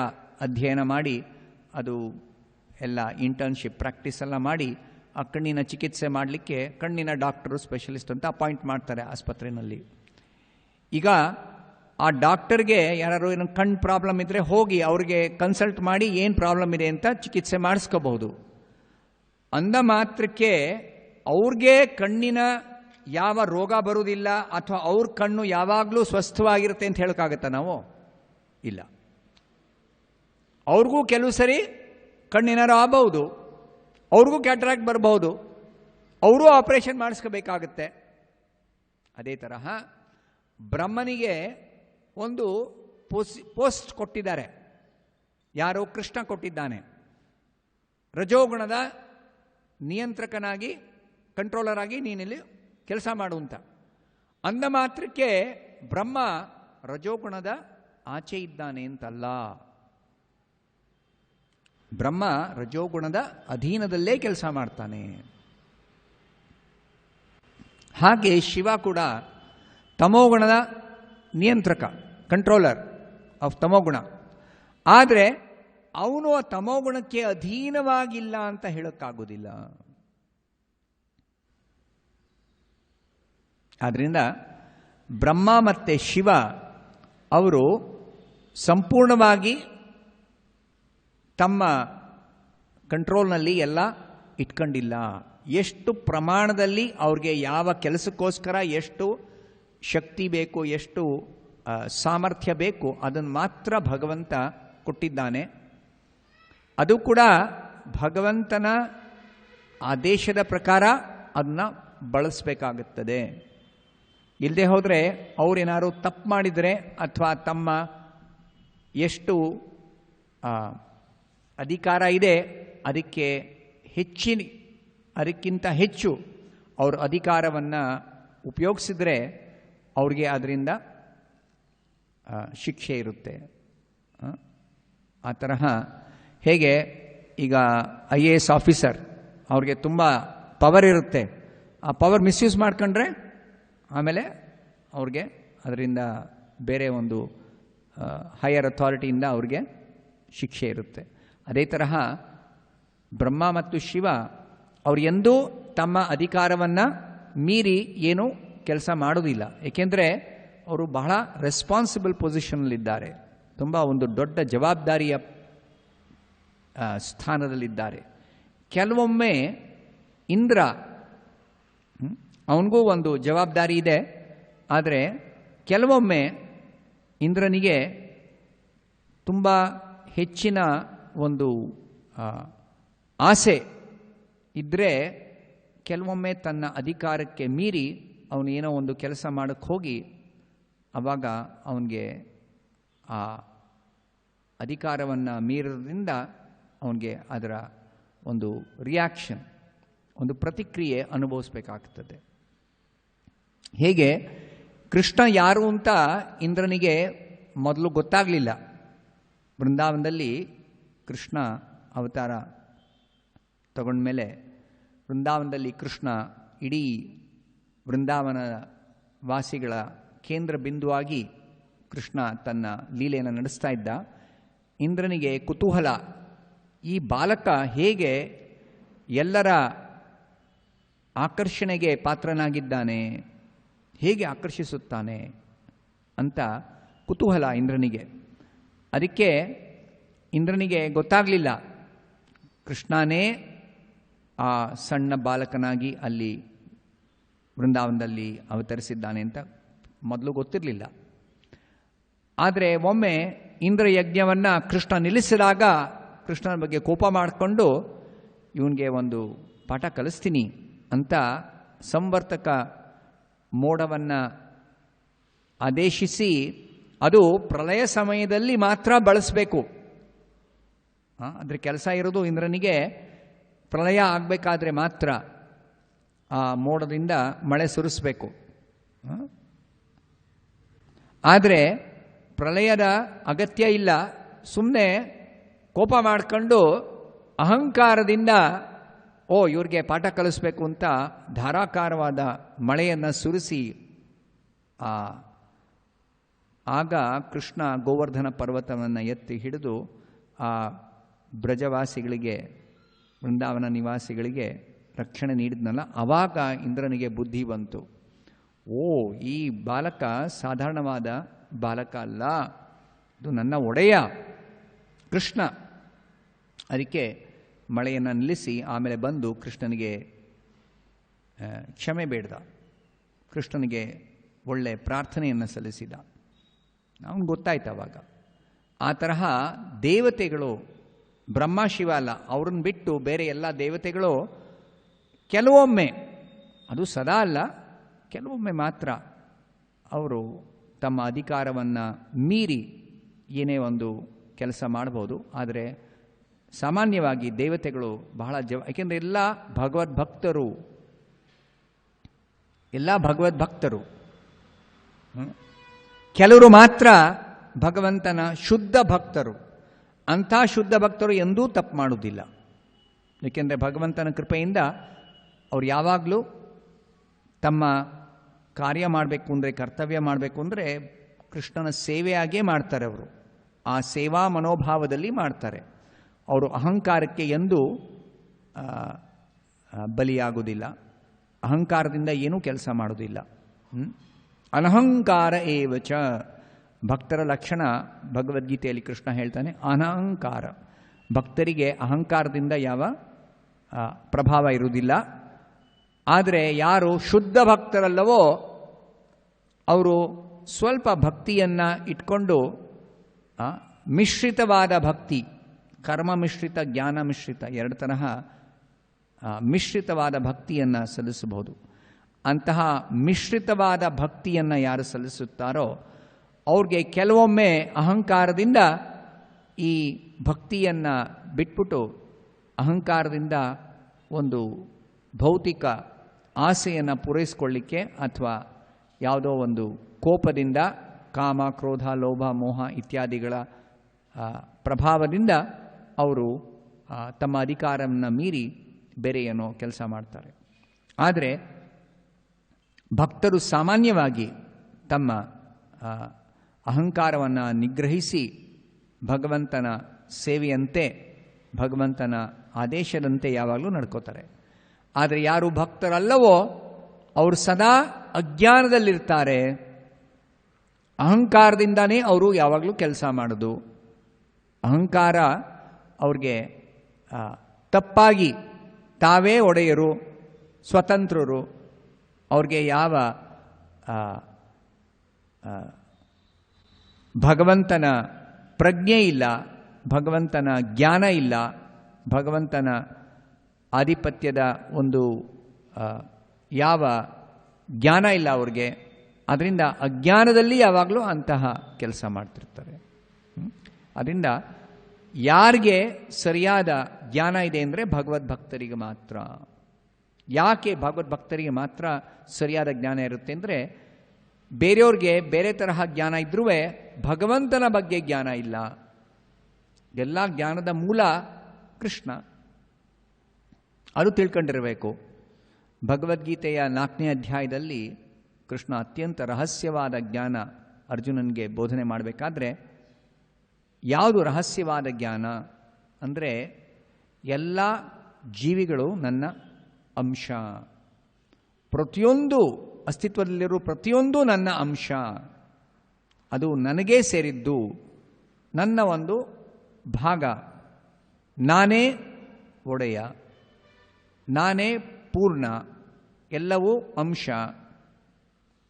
ಅಧ್ಯಯನ ಮಾಡಿ ಅದು ಎಲ್ಲ ಇಂಟರ್ನ್ಶಿಪ್ ಪ್ರಾಕ್ಟೀಸ್ ಎಲ್ಲ ಮಾಡಿ ಆ ಕಣ್ಣಿನ ಚಿಕಿತ್ಸೆ ಮಾಡಲಿಕ್ಕೆ ಕಣ್ಣಿನ ಡಾಕ್ಟರು ಸ್ಪೆಷಲಿಸ್ಟ್ ಅಂತ ಅಪಾಯಿಂಟ್ ಮಾಡ್ತಾರೆ ಆಸ್ಪತ್ರೆಯಲ್ಲಿ. ಈಗ ಆ ಡಾಕ್ಟರ್ಗೆ ಯಾರು ಏನೋ ಕಣ್ಣು ಪ್ರಾಬ್ಲಮ್ ಇದ್ದರೆ ಹೋಗಿ ಅವ್ರಿಗೆ ಕನ್ಸಲ್ಟ್ ಮಾಡಿ ಏನು ಪ್ರಾಬ್ಲಮ್ ಇದೆ ಅಂತ ಚಿಕಿತ್ಸೆ ಮಾಡಿಸ್ಕೋಬಹುದು. ಅಂದ ಮಾತ್ರಕ್ಕೆ ಅವ್ರಿಗೆ ಕಣ್ಣಿನ ಯಾವ ರೋಗ ಬರುವುದಿಲ್ಲ ಅಥವಾ ಅವ್ರ ಕಣ್ಣು ಯಾವಾಗಲೂ ಸ್ವಸ್ಥವಾಗಿರುತ್ತೆ ಅಂತ ಹೇಳೋಕ್ಕಾಗತ್ತಾ ನಾವು? ಇಲ್ಲ. ಅವ್ರಿಗೂ ಕೆಲವು ಸರಿ ಕಣ್ಣಿನಾರು ಆಗಬಹುದು, ಅವ್ರಿಗೂ ಕ್ಯಾಟ್ರಾಕ್ಟ್ ಬರಬಹುದು, ಅವರು ಆಪರೇಷನ್ ಮಾಡಿಸ್ಕೋಬೇಕಾಗತ್ತೆ. ಅದೇ ತರಹ ಬ್ರಹ್ಮನಿಗೆ ಒಂದು ಪೋಸ್ಟ್ ಕೊಟ್ಟಿದ್ದಾರೆ. ಯಾರೋ ಕೃಷ್ಣ ಕೊಟ್ಟಿದ್ದಾನೆ, ರಜೋಗುಣದ ನಿಯಂತ್ರಕನಾಗಿ, ಕಂಟ್ರೋಲರ್ ಆಗಿ ನೀನಿಲ್ಲಿ ಕೆಲಸ ಮಾಡುವಂತ. ಅಂದ ಮಾತ್ರಕ್ಕೆ ಬ್ರಹ್ಮ ರಜೋಗುಣದ ಆಚೆ ಇದ್ದಾನೆ ಅಂತಲ್ಲ. ಬ್ರಹ್ಮ ರಜೋಗುಣದ ಅಧೀನದಲ್ಲೇ ಕೆಲಸ ಮಾಡ್ತಾನೆ. ಹಾಗೆ ಶಿವ ಕೂಡ ತಮೋಗುಣದ ನಿಯಂತ್ರಕ, ಕಂಟ್ರೋಲರ್ ಆಫ್ ತಮೋಗುಣ. ಆದರೆ ಅವನು ಆ ತಮೋಗುಣಕ್ಕೆ ಅಧೀನವಾಗಿಲ್ಲ ಅಂತ ಹೇಳೋಕ್ಕಾಗೋದಿಲ್ಲ. ಆದ್ದರಿಂದ ಬ್ರಹ್ಮ ಮತ್ತು ಶಿವ ಅವರು ಸಂಪೂರ್ಣವಾಗಿ ತಮ್ಮ ಕಂಟ್ರೋಲ್ನಲ್ಲಿ ಎಲ್ಲ ಇಟ್ಕೊಂಡಿಲ್ಲ. ಎಷ್ಟು ಪ್ರಮಾಣದಲ್ಲಿ ಅವ್ರಿಗೆ ಯಾವ ಕೆಲಸಕ್ಕೋಸ್ಕರ ಎಷ್ಟು ಶಕ್ತಿ ಬೇಕು, ಎಷ್ಟು ಸಾಮರ್ಥ್ಯ ಬೇಕು, ಅದನ್ನು ಮಾತ್ರ ಭಗವಂತ ಕೊಟ್ಟಿದ್ದಾನೆ. ಅದು ಕೂಡ ಭಗವಂತನ ಆದೇಶದ ಪ್ರಕಾರ ಅದನ್ನು ಬಳಸಬೇಕಾಗುತ್ತದೆ. ಇಲ್ಲದೆ ಹೋದರೆ ಅವರೇನಾದ್ರು ತಪ್ಪು ಮಾಡಿದರೆ ಅಥವಾ ತಮ್ಮ ಎಷ್ಟು ಅಧಿಕಾರ ಇದೆ ಅದಕ್ಕಿಂತ ಹೆಚ್ಚು ಅವ್ರ ಅಧಿಕಾರವನ್ನು ಉಪಯೋಗಿಸಿದ್ರೆ ಅವ್ರಿಗೆ ಅದರಿಂದ ಶಿಕ್ಷೆ ಇರುತ್ತೆ. ಆ ತರಹ ಹೇಗೆ ಈಗ IAS ಆಫೀಸರ್ ಅವ್ರಿಗೆ ತುಂಬ ಪವರ್ ಇರುತ್ತೆ, ಆ ಪವರ್ ಮಿಸ್ಯೂಸ್ ಮಾಡ್ಕೊಂಡ್ರೆ ಆಮೇಲೆ ಅವ್ರಿಗೆ ಅದರಿಂದ ಬೇರೆ ಒಂದು ಹೈಯರ್ ಅಥಾರಿಟಿಯಿಂದ ಅವ್ರಿಗೆ ಶಿಕ್ಷೆ ಇರುತ್ತೆ. ಅದೇ ತರಹ ಬ್ರಹ್ಮ ಮತ್ತು ಶಿವ ಅವ್ರು ಎಂದೂ ತಮ್ಮ ಅಧಿಕಾರವನ್ನು ಮೀರಿ ಏನೂ ಕೆಲಸ ಮಾಡೋದಿಲ್ಲ. ಏಕೆಂದರೆ ಅವರು ಬಹಳ ರೆಸ್ಪಾನ್ಸಿಬಲ್ ಪೊಸಿಷನ್ನಲ್ಲಿದ್ದಾರೆ, ತುಂಬ ಒಂದು ದೊಡ್ಡ ಜವಾಬ್ದಾರಿಯ ಸ್ಥಾನದಲ್ಲಿದ್ದಾರೆ. ಕೆಲವೊಮ್ಮೆ ಇಂದ್ರ ಅವನಿಗೂ ಒಂದು ಜವಾಬ್ದಾರಿ ಇದೆ, ಆದರೆ ಕೆಲವೊಮ್ಮೆ ಇಂದ್ರನಿಗೆ ತುಂಬ ಹೆಚ್ಚಿನ ಒಂದು ಆಸೆ ಇದ್ದರೆ ಕೆಲವೊಮ್ಮೆ ತನ್ನ ಅಧಿಕಾರಕ್ಕೆ ಮೀರಿ ಅವನು ಏನೋ ಒಂದು ಕೆಲಸ ಮಾಡೋಕ್ಕೆ ಹೋಗಿ ಆವಾಗ ಅವನಿಗೆ ಆ ಅಧಿಕಾರವನ್ನು ಮೀರೋದ್ರಿಂದ ಅವನಿಗೆ ಅದರ ಒಂದು ರಿಯಾಕ್ಷನ್, ಒಂದು ಪ್ರತಿಕ್ರಿಯೆ ಅನುಭವಿಸ್ಬೇಕಾಗ್ತದೆ. ಹೇಗೆ ಕೃಷ್ಣ ಯಾರು ಅಂತ ಇಂದ್ರನಿಗೆ ಮೊದಲು ಗೊತ್ತಾಗಲಿಲ್ಲ. ಬೃಂದಾವನದಲ್ಲಿ ಕೃಷ್ಣ ಅವತಾರ ತಗೊಂಡ್ಮೇಲೆ ಬೃಂದಾವನದಲ್ಲಿ ಕೃಷ್ಣ ಇಡೀ ಬೃಂದಾವನ ವಾಸಿಗಳ ಕೇಂದ್ರ ಬಿಂದುವಾಗಿ ಕೃಷ್ಣ ತನ್ನ ಲೀಲೆಯನ್ನು ನಡೆಸ್ತಾ ಇದ್ದ. ಇಂದ್ರನಿಗೆ ಕುತೂಹಲ, ಈ ಬಾಲಕ ಹೇಗೆ ಎಲ್ಲರ ಆಕರ್ಷಣೆಗೆ ಪಾತ್ರನಾಗಿದ್ದಾನೆ, ಹೇಗೆ ಆಕರ್ಷಿಸುತ್ತಾನೆ ಅಂತ ಕುತೂಹಲ ಇಂದ್ರನಿಗೆ. ಅದಕ್ಕೆ ಇಂದ್ರನಿಗೆ ಗೊತ್ತಾಗಲಿಲ್ಲ ಕೃಷ್ಣನೇ ಆ ಸಣ್ಣ ಬಾಲಕನಾಗಿ ಅಲ್ಲಿ ಬೃಂದಾವನದಲ್ಲಿ ಅವತರಿಸಿದ್ದಾನೆ ಅಂತ ಮೊದಲು ಗೊತ್ತಿರಲಿಲ್ಲ. ಆದರೆ ಒಮ್ಮೆ ಇಂದ್ರ ಯಜ್ಞವನ್ನು ಕೃಷ್ಣ ನಿಲ್ಲಿಸಿದಾಗ ಕೃಷ್ಣನ ಬಗ್ಗೆ ಕೋಪ ಮಾಡಿಕೊಂಡು ಇವನಿಗೆ ಒಂದು ಪಾಠ ಕಲಿಸ್ತೀನಿ ಅಂತ ಸಂವರ್ತಕ ಮೋಡವನ್ನು ಆದೇಶಿಸಿ, ಅದು ಪ್ರಳಯ ಸಮಯದಲ್ಲಿ ಮಾತ್ರ ಬಳಸಬೇಕು. ಅದ್ರ ಕೆಲಸ ಇರೋದು ಇಂದ್ರನಿಗೆ ಪ್ರಳಯ ಆಗಬೇಕಾದ್ರೆ ಮಾತ್ರ ಆ ಮೋಡದಿಂದ ಮಳೆ ಸುರಿಸಬೇಕು. ಆದರೆ ಪ್ರಳಯದ ಅಗತ್ಯ ಇಲ್ಲ, ಸುಮ್ಮನೆ ಕೋಪ ಮಾಡಿಕೊಂಡು ಅಹಂಕಾರದಿಂದ ಇವ್ರಿಗೆ ಪಾಠ ಕಲಿಸ್ಬೇಕು ಅಂತ ಧಾರಾಕಾರವಾದ ಮಳೆಯನ್ನು ಸುರಿಸಿ ಆಗ ಕೃಷ್ಣ ಗೋವರ್ಧನ ಪರ್ವತವನ್ನು ಎತ್ತಿ ಹಿಡಿದು ಆ ಬ್ರಜವಾಸಿಗಳಿಗೆ, ಬೃಂದಾವನ ನಿವಾಸಿಗಳಿಗೆ ರಕ್ಷಣೆ ನೀಡಿದ್ನಲ್ಲ, ಆವಾಗ ಇಂದ್ರನಿಗೆ ಬುದ್ಧಿ ಬಂತು. ಈ ಬಾಲಕ ಸಾಧಾರಣವಾದ ಬಾಲಕ ಅಲ್ಲ, ಇದು ನನ್ನ ಒಡೆಯ ಕೃಷ್ಣ. ಅದಕ್ಕೆ ಮಳೆಯನ್ನು ನಿಲ್ಲಿಸಿ ಆಮೇಲೆ ಬಂದು ಕೃಷ್ಣನಿಗೆ ಕ್ಷಮೆ ಬೇಡ್ದ, ಕೃಷ್ಣನಿಗೆ ಒಳ್ಳೆಯ ಪ್ರಾರ್ಥನೆಯನ್ನು ಸಲ್ಲಿಸಿದ. ಅವನು ಗೊತ್ತಾಯ್ತು ಅವಾಗ. ಆ ತರಹ ದೇವತೆಗಳು, ಬ್ರಹ್ಮ ಶಿವ ಅಲ್ಲ, ಅವ್ರನ್ನ ಬಿಟ್ಟು ಬೇರೆ ಎಲ್ಲ ದೇವತೆಗಳು ಕೆಲವೊಮ್ಮೆ, ಅದು ಸದಾ ಅಲ್ಲ, ಕೆಲವೊಮ್ಮೆ ಮಾತ್ರ ಅವರು ತಮ್ಮ ಅಧಿಕಾರವನ್ನು ಮೀರಿ ಏನೇ ಒಂದು ಕೆಲಸ ಮಾಡ್ಬೋದು. ಆದರೆ ಸಾಮಾನ್ಯವಾಗಿ ದೇವತೆಗಳು ಬಹಳ ಯಾಕೆಂದರೆ ಎಲ್ಲ ಭಗವದ್ಭಕ್ತರು, ಕೆಲವರು ಮಾತ್ರ ಭಗವಂತನ ಶುದ್ಧ ಭಕ್ತರು. ಅಂಥ ಶುದ್ಧ ಭಕ್ತರು ಎಂದೂ ತಪ್ಪು ಮಾಡುವುದಿಲ್ಲ. ಏಕೆಂದರೆ ಭಗವಂತನ ಕೃಪೆಯಿಂದ ಅವ್ರು ಯಾವಾಗಲೂ ತಮ್ಮ ಕಾರ್ಯ ಮಾಡಬೇಕು ಅಂದರೆ, ಕರ್ತವ್ಯ ಮಾಡಬೇಕು ಅಂದರೆ ಕೃಷ್ಣನ ಸೇವೆಯಾಗೇ ಮಾಡ್ತಾರೆ. ಅವರು ಆ ಸೇವಾ ಮನೋಭಾವದಲ್ಲಿ ಮಾಡ್ತಾರೆ. ಅವರು ಅಹಂಕಾರಕ್ಕೆ ಎಂದೂ ಬಲಿಯಾಗುವುದಿಲ್ಲ, ಅಹಂಕಾರದಿಂದ ಏನೂ ಕೆಲಸ ಮಾಡೋದಿಲ್ಲ. ಅನಹಂಕಾರ ಏವಚ, ಭಕ್ತರ ಲಕ್ಷಣ ಭಗವದ್ಗೀತೆಯಲ್ಲಿ ಕೃಷ್ಣ ಹೇಳ್ತಾನೆ, ಅನಹಂಕಾರ. ಭಕ್ತರಿಗೆ ಅಹಂಕಾರದಿಂದ ಯಾವ ಪ್ರಭಾವ ಇರುವುದಿಲ್ಲ. ಆದರೆ ಯಾರು ಶುದ್ಧ ಭಕ್ತರಲ್ಲವೋ ಅವರು ಸ್ವಲ್ಪ ಭಕ್ತಿಯನ್ನು ಇಟ್ಕೊಂಡು ಮಿಶ್ರಿತವಾದ ಭಕ್ತಿ, ಕರ್ಮ ಮಿಶ್ರಿತ, ಜ್ಞಾನ ಮಿಶ್ರಿತ, ಎರಡು ತರಹ ಮಿಶ್ರಿತವಾದ ಭಕ್ತಿಯನ್ನು ಸಲ್ಲಿಸಬಹುದು. ಅಂತಹ ಮಿಶ್ರಿತವಾದ ಭಕ್ತಿಯನ್ನು ಯಾರು ಸಲ್ಲಿಸುತ್ತಾರೋ ಅವ್ರಿಗೆ ಕೆಲವೊಮ್ಮೆ ಅಹಂಕಾರದಿಂದ ಈ ಭಕ್ತಿಯನ್ನು ಬಿಟ್ಬಿಟ್ಟು ಅಹಂಕಾರದಿಂದ ಒಂದು ಭೌತಿಕ ಆಸೆಯನ್ನು ಪೂರೈಸಿಕೊಳ್ಳಿಕ್ಕೆ ಅಥವಾ ಯಾವುದೋ ಒಂದು ಕೋಪದಿಂದ, ಕಾಮ, ಕ್ರೋಧ, ಲೋಭ, ಮೋಹ ಇತ್ಯಾದಿಗಳ ಪ್ರಭಾವದಿಂದ ಅವರು ತಮ್ಮ ಅಧಿಕಾರವನ್ನು ಮೀರಿ ಬೇರೆ ಏನೋ ಕೆಲಸ ಮಾಡ್ತಾರೆ. ಆದರೆ ಭಕ್ತರು ಸಾಮಾನ್ಯವಾಗಿ ತಮ್ಮ ಅಹಂಕಾರವನ್ನು ನಿಗ್ರಹಿಸಿ ಭಗವಂತನ ಸೇವೆಯಂತೆ, ಭಗವಂತನ ಆದೇಶದಂತೆ ಯಾವಾಗಲೂ ನಡ್ಕೋತಾರೆ. ಆದರೆ ಯಾರು ಭಕ್ತರಲ್ಲವೋ ಅವರು ಸದಾ ಅಜ್ಞಾನದಲ್ಲಿರ್ತಾರೆ. ಅಹಂಕಾರದಿಂದಾನೇ ಅವರು ಯಾವಾಗಲೂ ಕೆಲಸ ಮಾಡೋದು. ಅಹಂಕಾರ ಅವ್ರಿಗೆ ತಪ್ಪಾಗಿ ತಾವೇ ಒಡೆಯರು, ಸ್ವತಂತ್ರರು, ಅವ್ರಿಗೆ ಯಾವ ಭಗವಂತನ ಪ್ರಜ್ಞೆ ಇಲ್ಲ, ಭಗವಂತನ ಜ್ಞಾನ ಇಲ್ಲ, ಭಗವಂತನ ಆಧಿಪತ್ಯದ ಒಂದು ಯಾವ ಜ್ಞಾನ ಇಲ್ಲ ಅವ್ರಿಗೆ. ಅದರಿಂದ ಅಜ್ಞಾನದಲ್ಲಿ ಯಾವಾಗಲೂ ಅಂತಹ ಕೆಲಸ ಮಾಡ್ತಿರ್ತಾರೆ. ಅದರಿಂದ ಯಾರಿಗೆ ಸರಿಯಾದ ಜ್ಞಾನ ಇದೆ ಅಂದರೆ ಭಗವದ್ಭಕ್ತರಿಗೆ ಮಾತ್ರ. ಯಾಕೆ ಭಗವದ್ಭಕ್ತರಿಗೆ ಮಾತ್ರ ಸರಿಯಾದ ಜ್ಞಾನ ಇರುತ್ತೆ ಅಂದರೆ, ಬೇರೆಯವ್ರಿಗೆ ಬೇರೆ ತರಹ ಜ್ಞಾನ ಇದ್ರೂ ಭಗವಂತನ ಬಗ್ಗೆ ಜ್ಞಾನ ಇಲ್ಲ. ಎಲ್ಲ ಜ್ಞಾನದ ಮೂಲ ಕೃಷ್ಣ, ಅದು ತಿಳ್ಕೊಂಡಿರಬೇಕು. ಭಗವದ್ಗೀತೆಯ 4ನೇ ಅಧ್ಯಾಯದಲ್ಲಿ ಕೃಷ್ಣ ಅತ್ಯಂತ ರಹಸ್ಯವಾದ ಜ್ಞಾನ ಅರ್ಜುನನಿಗೆ ಬೋಧನೆ ಮಾಡಬೇಕಾದ್ರೆ, ಯಾವುದು ರಹಸ್ಯವಾದ ಜ್ಞಾನ ಅಂದರೆ, ಎಲ್ಲ ಜೀವಿಗಳು ನನ್ನ ಅಂಶ, ಪ್ರತಿಯೊಂದು ಅಸ್ತಿತ್ವದಲ್ಲಿರುವ ಪ್ರತಿಯೊಂದು ನನ್ನ ಅಂಶ, ಅದು ನನಗೇ ಸೇರಿದ್ದು, ನನ್ನ ಒಂದು ಭಾಗ, ನಾನೇ ಒಡೆಯ, ನಾನೇ ಪೂರ್ಣ, ಎಲ್ಲವೂ ಅಂಶ,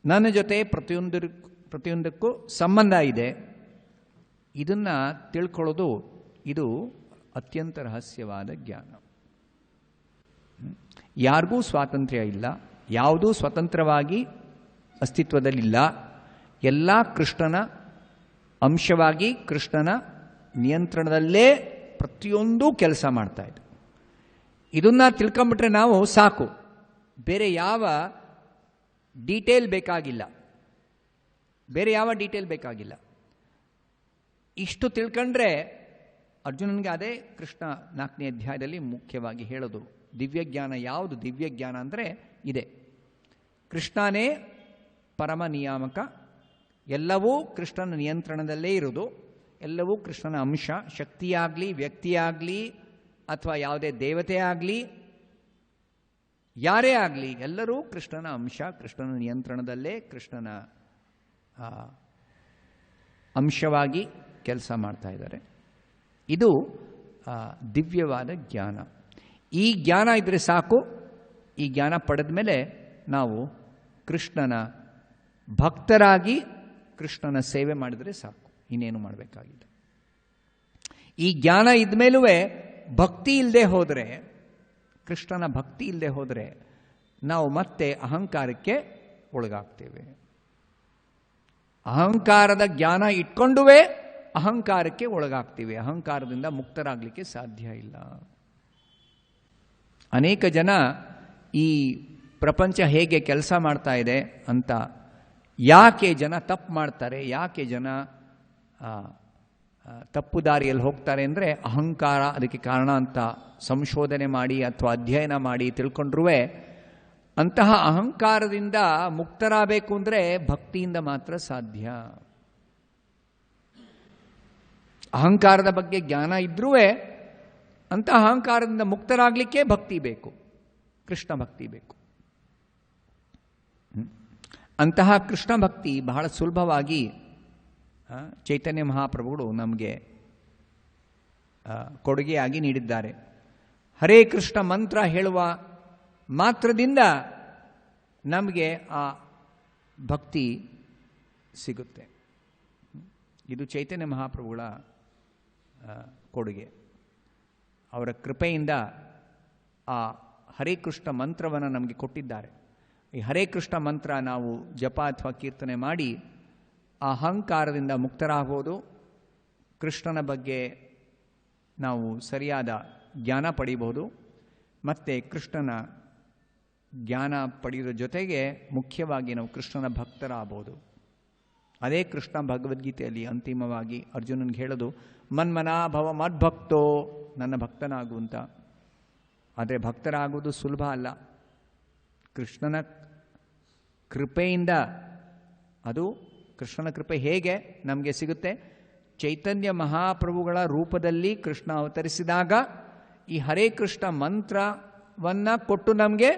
ನನ್ನ ಜೊತೆ ಪ್ರತಿಯೊಂದಕ್ಕೂ ಸಂಬಂಧ ಇದೆ. ಇದನ್ನು ತಿಳ್ಕೊಳ್ಳೋದು ಇದು ಅತ್ಯಂತ ರಹಸ್ಯವಾದ ಜ್ಞಾನ. ಯಾರಿಗೂ ಸ್ವಾತಂತ್ರ್ಯ ಇಲ್ಲ, ಯಾವುದೂ ಸ್ವತಂತ್ರವಾಗಿ ಅಸ್ತಿತ್ವದಲ್ಲಿಲ್ಲ. ಎಲ್ಲ ಕೃಷ್ಣನ ಅಂಶವಾಗಿ ಕೃಷ್ಣನ ನಿಯಂತ್ರಣದಲ್ಲೇ ಪ್ರತಿಯೊಂದು ಕೆಲಸ ಮಾಡ್ತಾ ಇದೆ. ಇದನ್ನು ತಿಳ್ಕೊಂಬಿಟ್ರೆ ನಾವು ಸಾಕು, ಬೇರೆ ಯಾವ ಡೀಟೇಲ್ ಬೇಕಾಗಿಲ್ಲ, ಬೇರೆ ಯಾವ ಡೀಟೇಲ್ ಬೇಕಾಗಿಲ್ಲ. ಇಷ್ಟು ತಿಳ್ಕೊಂಡ್ರೆ ಅರ್ಜುನನಿಗೆ ಅದೇ ಕೃಷ್ಣ 4ನೇ ಅಧ್ಯಾಯದಲ್ಲಿ ಮುಖ್ಯವಾಗಿ ಹೇಳೋದು. ದಿವ್ಯಜ್ಞಾನ ಯಾವುದು? ದಿವ್ಯಜ್ಞಾನ ಅಂದರೆ ಇದೆ, ಕೃಷ್ಣನೇ ಪರಮ ನಿಯಾಮಕ, ಎಲ್ಲವೂ ಕೃಷ್ಣನ ನಿಯಂತ್ರಣದಲ್ಲೇ ಇರೋದು, ಎಲ್ಲವೂ ಕೃಷ್ಣನ ಅಂಶ, ಶಕ್ತಿಯಾಗಲಿ, ವ್ಯಕ್ತಿಯಾಗಲಿ, ಅಥವಾ ಯಾವುದೇ ದೇವತೆ ಆಗಲಿ, ಯಾರೇ ಆಗಲಿ, ಎಲ್ಲರೂ ಕೃಷ್ಣನ ಅಂಶ, ಕೃಷ್ಣನ ನಿಯಂತ್ರಣದಲ್ಲೇ, ಕೃಷ್ಣನ ಅಂಶವಾಗಿ ಕೆಲಸ ಮಾಡ್ತಾ ಇದ್ದಾರೆ. ಇದು ದಿವ್ಯವಾದ ಜ್ಞಾನ. ಈ ಜ್ಞಾನ ಇದ್ದರೆ ಸಾಕು. ಈ ಜ್ಞಾನ ಪಡೆದ ಮೇಲೆ ನಾವು ಕೃಷ್ಣನ ಭಕ್ತರಾಗಿ ಕೃಷ್ಣನ ಸೇವೆ ಮಾಡಿದರೆ ಸಾಕು, ಇನ್ನೇನು ಮಾಡಬೇಕಾಗಿಲ್ಲ. ಈ ಜ್ಞಾನ ಇದ್ಮೇಲೂ ಭಕ್ತಿ ಇಲ್ಲದೆ ಹೋದರೆ, ಕೃಷ್ಣನ ಭಕ್ತಿ ಇಲ್ಲದೆ ಹೋದರೆ ನಾವು ಮತ್ತೆ ಅಹಂಕಾರಕ್ಕೆ ಒಳಗಾಗ್ತೇವೆ. ಅಹಂಕಾರದ ಜ್ಞಾನ ಇಟ್ಕೊಂಡುವೇ ಅಹಂಕಾರಕ್ಕೆ ಒಳಗಾಗ್ತೀವಿ. ಅಹಂಕಾರದಿಂದ ಮುಕ್ತರಾಗಲಿಕ್ಕೆ ಸಾಧ್ಯ ಇಲ್ಲ. ಅನೇಕ ಜನ ಈ ಪ್ರಪಂಚ ಹೇಗೆ ಕೆಲಸ ಮಾಡ್ತಾ ಇದೆ ಅಂತ, ಯಾಕೆ ಜನ ತಪ್ಪು ಮಾಡ್ತಾರೆ, ಯಾಕೆ ಜನ ತಪ್ಪು ದಾರಿಯಲ್ಲಿ ಹೋಗ್ತಾರೆ ಅಂದರೆ ಅಹಂಕಾರ ಅದಕ್ಕೆ ಕಾರಣ ಅಂತ ಸಂಶೋಧನೆ ಮಾಡಿ ಅಥವಾ ಅಧ್ಯಯನ ಮಾಡಿ ತಿಳ್ಕೊಂಡ್ರೂ ಅಂತಹ ಅಹಂಕಾರದಿಂದ ಮುಕ್ತರಾಗಬೇಕು ಅಂದರೆ ಭಕ್ತಿಯಿಂದ ಮಾತ್ರ ಸಾಧ್ಯ. ಅಹಂಕಾರದ ಬಗ್ಗೆ ಜ್ಞಾನ ಇದ್ರೂ ಅಂತಹ ಅಹಂಕಾರದಿಂದ ಮುಕ್ತರಾಗಲಿಕ್ಕೆ ಭಕ್ತಿ ಬೇಕು, ಕೃಷ್ಣ ಭಕ್ತಿ ಬೇಕು. ಅಂತಹ ಕೃಷ್ಣ ಭಕ್ತಿ ಬಹಳ ಸುಲಭವಾಗಿ ಚೈತನ್ಯ ಮಹಾಪ್ರಭುಗಳು ನಮಗೆ ಕೊಡುಗೆಯಾಗಿ ನೀಡಿದ್ದಾರೆ. ಹರೇ ಕೃಷ್ಣ ಮಂತ್ರ ಹೇಳುವ ಮಾತ್ರದಿಂದ ನಮಗೆ ಆ ಭಕ್ತಿ ಸಿಗುತ್ತೆ. ಇದು ಚೈತನ್ಯ ಮಹಾಪ್ರಭುಗಳ ಕೊಡುಗೆ. ಅವರ ಕೃಪೆಯಿಂದ ಆ ಹರೇ ಕೃಷ್ಣ ಮಂತ್ರವನ್ನು ನಮಗೆ ಕೊಟ್ಟಿದ್ದಾರೆ. ಈ ಹರೇ ಕೃಷ್ಣ ಮಂತ್ರ ನಾವು ಜಪ ಅಥವಾ ಕೀರ್ತನೆ ಮಾಡಿ ಆ ಅಹಂಕಾರದಿಂದ ಮುಕ್ತರಾಗ್ಬೋದು. ಕೃಷ್ಣನ ಬಗ್ಗೆ ನಾವು ಸರಿಯಾದ ಜ್ಞಾನ ಪಡೀಬಹುದು. ಮತ್ತು ಕೃಷ್ಣನ ಜ್ಞಾನ ಪಡೆಯೋದ್ರ ಜೊತೆಗೆ ಮುಖ್ಯವಾಗಿ ನಾವು ಕೃಷ್ಣನ ಭಕ್ತರಾಗಬಹುದು. ಅದೇ ಕೃಷ್ಣ ಭಗವದ್ಗೀತೆಯಲ್ಲಿ ಅಂತಿಮವಾಗಿ ಅರ್ಜುನನಿಗೆ ಹೇಳೋದು, ಮನ್ಮನಾ ಭವ ಮದ್ಭಕ್ತೋ, ನನ್ನ ಭಕ್ತನಾಗು ಅಂತ. ಆದರೆ ಭಕ್ತರಾಗುವುದು ಸುಲಭ ಅಲ್ಲ. ಕೃಷ್ಣನ ಕೃಪೆಯಿಂದ, ಅದು ಕೃಷ್ಣನ ಕೃಪೆ ಹೇಗೆ ನಮಗೆ ಸಿಗುತ್ತೆ? ಚೈತನ್ಯ ಮಹಾಪ್ರಭುಗಳ ರೂಪದಲ್ಲಿ ಕೃಷ್ಣ ಅವತರಿಸಿದಾಗ ಈ ಹರೇ ಕೃಷ್ಣ ಮಂತ್ರವನ್ನು ಕೊಟ್ಟು ನಮಗೆ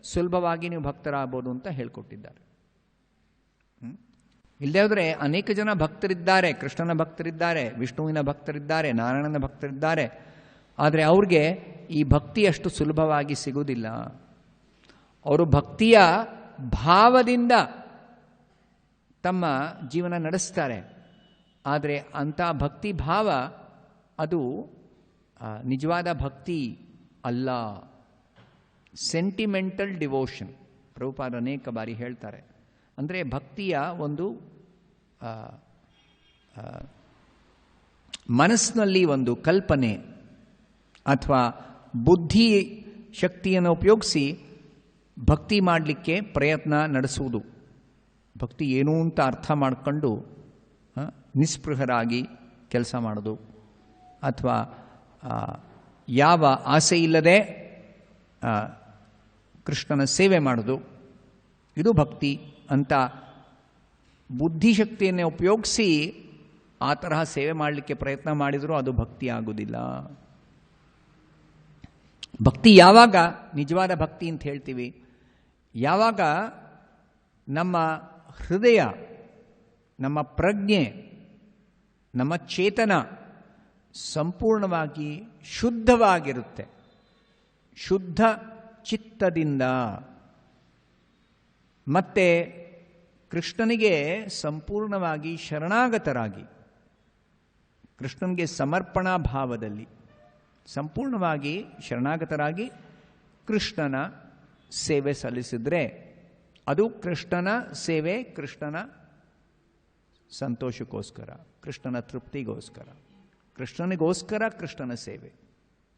ಸುಲಭವಾಗಿ ನೀವು ಭಕ್ತರಾಗ್ಬೋದು ಅಂತ ಹೇಳ್ಕೊಟ್ಟಿದ್ದಾರೆ. ಇಲ್ಲದೇ ಹೋದರೆ ಅನೇಕ ಜನ ಭಕ್ತರಿದ್ದಾರೆ, ಕೃಷ್ಣನ ಭಕ್ತರಿದ್ದಾರೆ, ವಿಷ್ಣುವಿನ ಭಕ್ತರಿದ್ದಾರೆ, ನಾರಾಯಣನ ಭಕ್ತರಿದ್ದಾರೆ. ಆದರೆ ಅವ್ರಿಗೆ ಈ ಭಕ್ತಿ ಅಷ್ಟು ಸುಲಭವಾಗಿ ಸಿಗುವುದಿಲ್ಲ. ಅವರು ಭಕ್ತಿಯ ಭಾವದಿಂದ ತಮ್ಮ ಜೀವನ ನಡೆಸ್ತಾರೆ. ಆದರೆ ಅಂಥ ಭಕ್ತಿ ಭಾವ ಅದು ನಿಜವಾದ ಭಕ್ತಿ ಅಲ್ಲ. ಸೆಂಟಿಮೆಂಟಲ್ ಡಿವೋಷನ್ ಪ್ರಭುಪಾದ ಅನೇಕ ಬಾರಿ ಹೇಳ್ತಾರೆ. ಅಂದರೆ ಭಕ್ತಿಯ ಒಂದು ಮನಸ್ಸಿನಲ್ಲಿ ಒಂದು ಕಲ್ಪನೆ ಅಥವಾ ಬುದ್ಧಿ ಶಕ್ತಿಯನ್ನು ಉಪಯೋಗಿಸಿ ಭಕ್ತಿ ಮಾಡಲಿಕ್ಕೆ ಪ್ರಯತ್ನ ನಡೆಸುವುದು. ಭಕ್ತಿ ಏನು ಅಂತ ಅರ್ಥ ಮಾಡಿಕೊಂಡು ನಿಸ್ಪೃಹರಾಗಿ ಕೆಲಸ ಮಾಡೋದು, ಅಥವಾ ಯಾವ ಆಸೆ ಇಲ್ಲದೆ ಕೃಷ್ಣನ ಸೇವೆ ಮಾಡೋದು, ಇದು ಭಕ್ತಿ ಅಂತ ಬುದ್ಧಿಶಕ್ತಿಯನ್ನೇ ಉಪಯೋಗಿಸಿ ಆ ತರಹ ಸೇವೆ ಮಾಡಲಿಕ್ಕೆ ಪ್ರಯತ್ನ ಮಾಡಿದರೂ ಅದು ಭಕ್ತಿ ಆಗೋದಿಲ್ಲ. ಭಕ್ತಿ ಯಾವಾಗ ನಿಜವಾದ ಭಕ್ತಿ ಅಂತ ಹೇಳ್ತೀವಿ? ಯಾವಾಗ ನಮ್ಮ ಹೃದಯ, ನಮ್ಮ ಪ್ರಜ್ಞೆ, ನಮ್ಮ ಚೇತನ ಸಂಪೂರ್ಣವಾಗಿ ಶುದ್ಧವಾಗಿರುತ್ತೆ. ಶುದ್ಧ ಚಿತ್ತದಿಂದ ಮತ್ತೆ ಕೃಷ್ಣನಿಗೆ ಸಂಪೂರ್ಣವಾಗಿ ಶರಣಾಗತರಾಗಿ, ಕೃಷ್ಣನಿಗೆ ಸಮರ್ಪಣಾ ಭಾವದಲ್ಲಿ ಸಂಪೂರ್ಣವಾಗಿ ಶರಣಾಗತರಾಗಿ ಕೃಷ್ಣನ ಸೇವೆ ಸಲ್ಲಿಸಿದ್ರೆ ಅದು ಕೃಷ್ಣನ ಸೇವೆ, ಕೃಷ್ಣನ ಸಂತೋಷಕ್ಕೋಸ್ಕರ, ಕೃಷ್ಣನ ತೃಪ್ತಿಗೋಸ್ಕರ, ಕೃಷ್ಣನಿಗೋಸ್ಕರ ಕೃಷ್ಣನ ಸೇವೆ,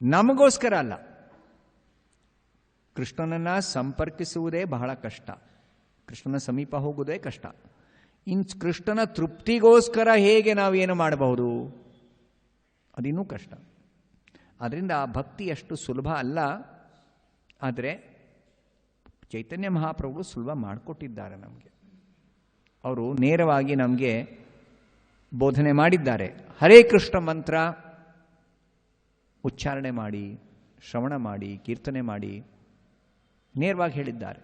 ನಮಗೋಸ್ಕರ ಅಲ್ಲ. ಕೃಷ್ಣನನ್ನು ಸಂಪರ್ಕಿಸುವುದೇ ಬಹಳ ಕಷ್ಟ, ಕೃಷ್ಣನ ಸಮೀಪ ಹೋಗುವುದೇ ಕಷ್ಟ. ಇನ್ನು ಕೃಷ್ಣನ ತೃಪ್ತಿಗೋಸ್ಕರ ಹೇಗೆ ನಾವೇನು ಮಾಡಬಹುದು, ಅದಿನ್ನೂ ಕಷ್ಟ. ಆದ್ದರಿಂದ ಭಕ್ತಿ ಅಷ್ಟು ಸುಲಭ ಅಲ್ಲ. ಆದರೆ ಚೈತನ್ಯ ಮಹಾಪ್ರಭುಗಳು ಸುಲಭ ಮಾಡಿಕೊಟ್ಟಿದ್ದಾರೆ ನಮಗೆ. ಅವರು ನೇರವಾಗಿ ನಮಗೆ ಬೋಧನೆ ಮಾಡಿದ್ದಾರೆ. ಹರೇ ಕೃಷ್ಣ ಮಂತ್ರ ಉಚ್ಚಾರಣೆ ಮಾಡಿ, ಶ್ರವಣ ಮಾಡಿ, ಕೀರ್ತನೆ ಮಾಡಿ ನೇರವಾಗಿ ಹೇಳಿದ್ದಾರೆ.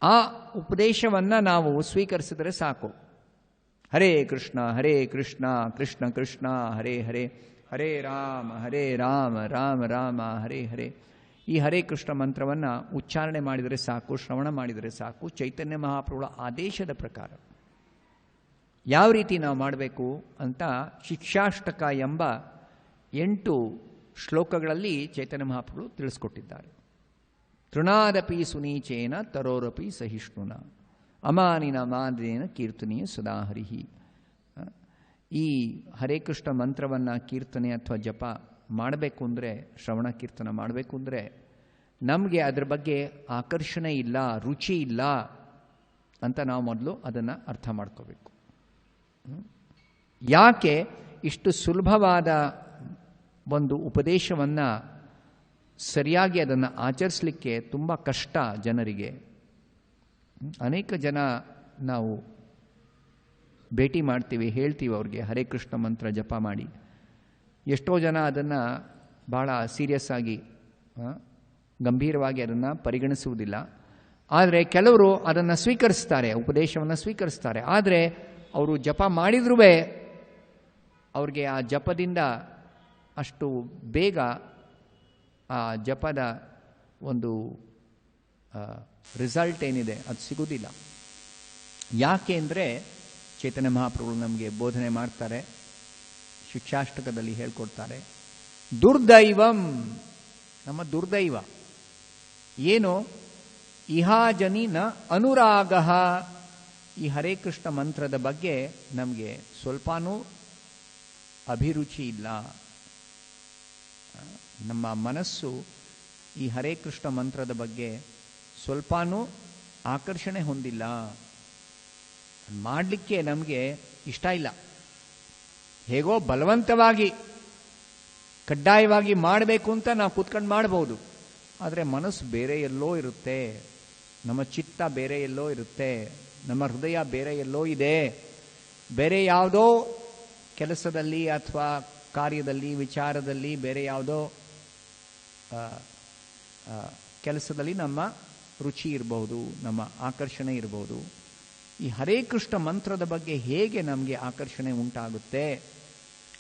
ಆ ಉಪದೇಶವನ್ನು ನಾವು ಸ್ವೀಕರಿಸಿದರೆ ಸಾಕು. ಹರೇ ಕೃಷ್ಣ ಕೃಷ್ಣ ಕೃಷ್ಣ ಹರೇ ಹರೇ, ಹರೇ ರಾಮ ರಾಮ ರಾಮ ಹರೇ ಹರೇ. ಈ ಹರೇ ಕೃಷ್ಣ ಮಂತ್ರವನ್ನು ಉಚ್ಚಾರಣೆ ಮಾಡಿದರೆ ಸಾಕು, ಶ್ರವಣ ಮಾಡಿದರೆ ಸಾಕು. ಚೈತನ್ಯ ಮಹಾಪ್ರಭುಗಳ ಆದೇಶದ ಪ್ರಕಾರ ಯಾವ ರೀತಿ ನಾವು ಮಾಡಬೇಕು ಅಂತ ಶಿಕ್ಷಾಷ್ಟಕ ಎಂಬ 8 ಶ್ಲೋಕಗಳಲ್ಲಿ ಚೈತನ್ಯ ಮಹಾಪ್ರಭುಗಳು ತಿಳಿಸ್ಕೊಟ್ಟಿದ್ದಾರೆ. ತೃಣಾದಪಿ ಸುನೀಚೇನ ತರೋರಪಿ ಸಹಿಷ್ಣುನ ಅಮಾನಿನ ಮಾದೇನ ಕೀರ್ತನೀಯ ಸದಾಹರಿಹಿ. ಈ ಹರೇ ಕೃಷ್ಣ ಮಂತ್ರವನ್ನು ಕೀರ್ತನೆ ಅಥವಾ ಜಪ ಮಾಡಬೇಕು ಅಂದರೆ, ಶ್ರವಣ ಕೀರ್ತನ ಮಾಡಬೇಕು ಅಂದರೆ ನಮಗೆ ಅದರ ಬಗ್ಗೆ ಆಕರ್ಷಣೆ ಇಲ್ಲ, ರುಚಿ ಇಲ್ಲ ಅಂತ ನಾವು ಮೊದಲು ಅದನ್ನು ಅರ್ಥ ಮಾಡ್ಕೋಬೇಕು. ಯಾಕೆ ಇಷ್ಟು ಸುಲಭವಾದ ಒಂದು ಉಪದೇಶವನ್ನು ಸರಿಯಾಗಿ ಅದನ್ನು ಆಚರಿಸಲಿಕ್ಕೆ ತುಂಬ ಕಷ್ಟ ಜನರಿಗೆ? ಅನೇಕ ಜನ ನಾವು ಭೇಟಿ ಮಾಡ್ತೀವಿ, ಹೇಳ್ತೀವಿ ಅವ್ರಿಗೆ ಹರೇ ಕೃಷ್ಣ ಮಂತ್ರ ಜಪ ಮಾಡಿ. ಎಷ್ಟೋ ಜನ ಅದನ್ನು ಭಾಳ ಸೀರಿಯಸ್ ಆಗಿ, ಗಂಭೀರವಾಗಿ ಅದನ್ನು ಪರಿಗಣಿಸುವುದಿಲ್ಲ. ಆದರೆ ಕೆಲವರು ಅದನ್ನು ಸ್ವೀಕರಿಸ್ತಾರೆ, ಉಪದೇಶವನ್ನು ಸ್ವೀಕರಿಸ್ತಾರೆ. ಆದರೆ ಅವರು ಜಪ ಮಾಡಿದ್ರೂ ಅವ್ರಿಗೆ ಆ ಜಪದಿಂದ ಅಷ್ಟು ಬೇಗ ಆ ಜಪದ ಒಂದು ರಿಸಲ್ಟ್ ಏನಿದೆ ಅದು ಸಿಗೋದಿಲ್ಲ. ಯಾಕೆ ಅಂದರೆ ಚೈತನ್ಯ ಮಹಾಪ್ರಭುಗಳು ನಮಗೆ ಬೋಧನೆ ಮಾಡ್ತಾರೆ, ಶಿಕ್ಷಾಷ್ಟಕದಲ್ಲಿ ಹೇಳ್ಕೊಡ್ತಾರೆ, ದುರ್ದೈವಂ, ನಮ್ಮ ದುರ್ದೈವ ಏನು, ಇಹಾಜನಿ ನ ಅನುರಾಗ, ಈ ಹರೇ ಕೃಷ್ಣ ಮಂತ್ರದ ಬಗ್ಗೆ ನಮಗೆ ಸ್ವಲ್ಪನೂ ಅಭಿರುಚಿ ಇಲ್ಲ. ನಮ್ಮ ಮನಸ್ಸು ಈ ಹರೇ ಕೃಷ್ಣ ಮಂತ್ರದ ಬಗ್ಗೆ ಸ್ವಲ್ಪನೂ ಆಕರ್ಷಣೆ ಹೊಂದಿಲ್ಲ, ಮಾಡಲಿಕ್ಕೆ ನಮಗೆ ಇಷ್ಟ ಇಲ್ಲ. ಹೇಗೋ ಬಲವಂತವಾಗಿ ಕಡ್ಡಾಯವಾಗಿ ಮಾಡಬೇಕು ಅಂತ ನಾವು ಕೂತ್ಕೊಂಡು ಮಾಡ್ಬೋದು, ಆದರೆ ಮನಸ್ಸು ಬೇರೆ ಎಲ್ಲೋ ಇರುತ್ತೆ, ನಮ್ಮ ಚಿತ್ತ ಬೇರೆ ಎಲ್ಲೋ ಇರುತ್ತೆ, ನಮ್ಮ ಹೃದಯ ಬೇರೆ ಎಲ್ಲೋ ಇದೆ, ಬೇರೆ ಯಾವುದೋ ಕೆಲಸದಲ್ಲಿ ಅಥವಾ ಕಾರ್ಯದಲ್ಲಿ ವಿಚಾರದಲ್ಲಿ ಬೇರೆ ಯಾವುದೋ ಕೆಲಸದಲ್ಲಿ ನಮ್ಮ ರುಚಿ ಇರಬಹುದು, ನಮ್ಮ ಆಕರ್ಷಣೆ ಇರಬಹುದು. ಈ ಹರೇ ಕೃಷ್ಣ ಮಂತ್ರದ ಬಗ್ಗೆ ಹೇಗೆ ನಮಗೆ ಆಕರ್ಷಣೆ ಉಂಟಾಗುತ್ತೆ?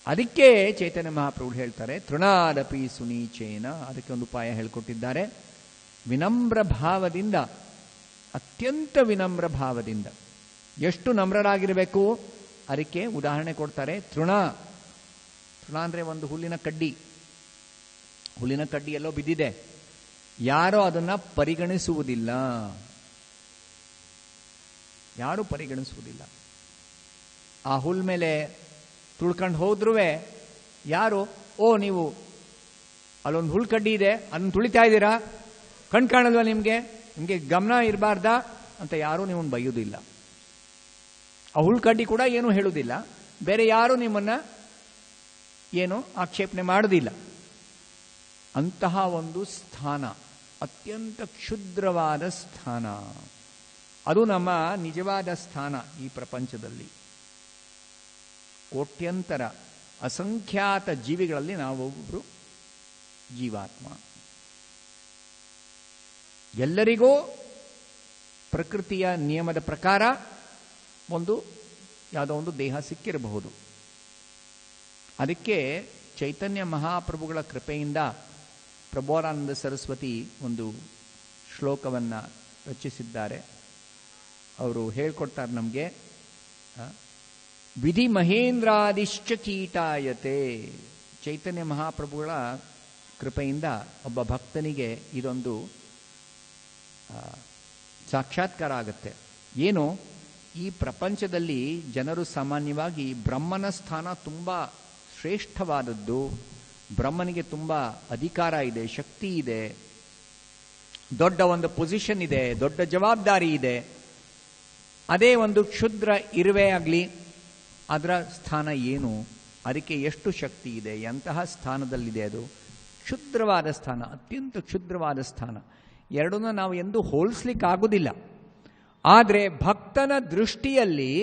ಅದಕ್ಕೆ ಚೈತನ್ಯ ಮಹಾಪ್ರಭುಗಳು ಹೇಳ್ತಾರೆ, ತೃಣಾದಪಿ ಸುನೀಚೇನ, ಅದಕ್ಕೆ ಒಂದು ಉಪಾಯ ಹೇಳ್ಕೊಟ್ಟಿದ್ದಾರೆ. ವಿನಮ್ರ ಭಾವದಿಂದ, ಅತ್ಯಂತ ವಿನಮ್ರ ಭಾವದಿಂದ. ಎಷ್ಟು ನಮ್ರರಾಗಿರಬೇಕು ಅದಕ್ಕೆ ಉದಾಹರಣೆ ಕೊಡ್ತಾರೆ. ತೃಣ ಅಂದರೆ ಒಂದು ಹುಲ್ಲಿನ ಕಡ್ಡಿ ಎಲ್ಲೋ ಬಿದ್ದಿದೆ, ಯಾರೋ ಅದನ್ನು ಪರಿಗಣಿಸುವುದಿಲ್ಲ, ಯಾರೂ ಪರಿಗಣಿಸುವುದಿಲ್ಲ. ಆ ಹುಲ್ ಮೇಲೆ ತುಳ್ಕೊಂಡು ಹೋದ್ರೂ ಯಾರು, ಓ ನೀವು ಅಲ್ಲೊಂದು ಹುಲ್ ಕಡ್ಡಿ ಇದೆ ಅದನ್ನು ತುಳಿತಾ ಇದ್ದೀರಾ, ಕಣ್ ಕಾಣಲ್ವಾ ನಿಮಗೆ ಗಮನ ಇರಬಾರ್ದಾ ಅಂತ ಯಾರೂ ನಿಮ್ಮನ್ನು ಬೈಯೋದಿಲ್ಲ. ಆ ಹುಲ್ ಕಡ್ಡಿ ಕೂಡ ಏನೂ ಹೇಳುವುದಿಲ್ಲ, ಬೇರೆ ಯಾರೂ ನಿಮ್ಮನ್ನು ಏನು ಆಕ್ಷೇಪಣೆ ಮಾಡೋದಿಲ್ಲ. ಅಂತಹ ಒಂದು ಸ್ಥಾನ, ಅತ್ಯಂತ ಕ್ಷುದ್ರವಾದ ಸ್ಥಾನ, ಅದು ನಮ್ಮ ನಿಜವಾದ ಸ್ಥಾನ ಈ ಪ್ರಪಂಚದಲ್ಲಿ. ಕೋಟ್ಯಂತರ ಅಸಂಖ್ಯಾತ ಜೀವಿಗಳಲ್ಲಿ ನಾವೊಬ್ಬರು ಜೀವಾತ್ಮ. ಎಲ್ಲರಿಗೂ ಪ್ರಕೃತಿಯ ನಿಯಮದ ಪ್ರಕಾರ ಯಾವುದೋ ಒಂದು ದೇಹ ಸಿಕ್ಕಿರಬಹುದು. ಅದಕ್ಕೆ ಚೈತನ್ಯ ಮಹಾಪ್ರಭುಗಳ ಕೃಪೆಯಿಂದ ಪ್ರಬೋಧಾನಂದ ಸರಸ್ವತಿ ಒಂದು ಶ್ಲೋಕವನ್ನು ರಚಿಸಿದ್ದಾರೆ. ಅವರು ಹೇಳ್ಕೊಡ್ತಾರೆ ನಮಗೆ, ವಿಧಿ ಮಹೇಂದ್ರಾದಿಶ್ಚ ಕೀಟಾಯತೆ. ಚೈತನ್ಯ ಮಹಾಪ್ರಭುಗಳ ಕೃಪೆಯಿಂದ ಒಬ್ಬ ಭಕ್ತನಿಗೆ ಇದೊಂದು ಸಾಕ್ಷಾತ್ಕಾರ ಆಗುತ್ತೆ. ಏನು, ಈ ಪ್ರಪಂಚದಲ್ಲಿ ಜನರು ಸಾಮಾನ್ಯವಾಗಿ ಬ್ರಹ್ಮನ ಸ್ಥಾನ ತುಂಬ ಶ್ರೇಷ್ಠವಾದದ್ದು, ಬ್ರಹ್ಮನಿಗೆ ತುಂಬ ಅಧಿಕಾರ ಇದೆ, ಶಕ್ತಿ ಇದೆ, ದೊಡ್ಡ ಒಂದು ಪೊಸಿಷನ್ ಇದೆ, ದೊಡ್ಡ ಜವಾಬ್ದಾರಿ ಇದೆ. ಅದೇ ಒಂದು ಕ್ಷುದ್ರ ಇರುವೆ ಆಗಲಿ, ಅದರ ಸ್ಥಾನ ಏನು, ಅದಕ್ಕೆ ಎಷ್ಟು ಶಕ್ತಿ ಇದೆ, ಎಂತಹ ಸ್ಥಾನದಲ್ಲಿದೆ, ಅದು ಕ್ಷುದ್ರವಾದ ಸ್ಥಾನ, ಅತ್ಯಂತ ಕ್ಷುದ್ರವಾದ ಸ್ಥಾನ. ಎರಡನ್ನೂ ನಾವು ಎಂದೂ ಹೋಲಿಸ್ಲಿಕ್ಕಾಗೋದಿಲ್ಲ. ಆದರೆ ಭಕ್ತನ ದೃಷ್ಟಿಯಲ್ಲಿ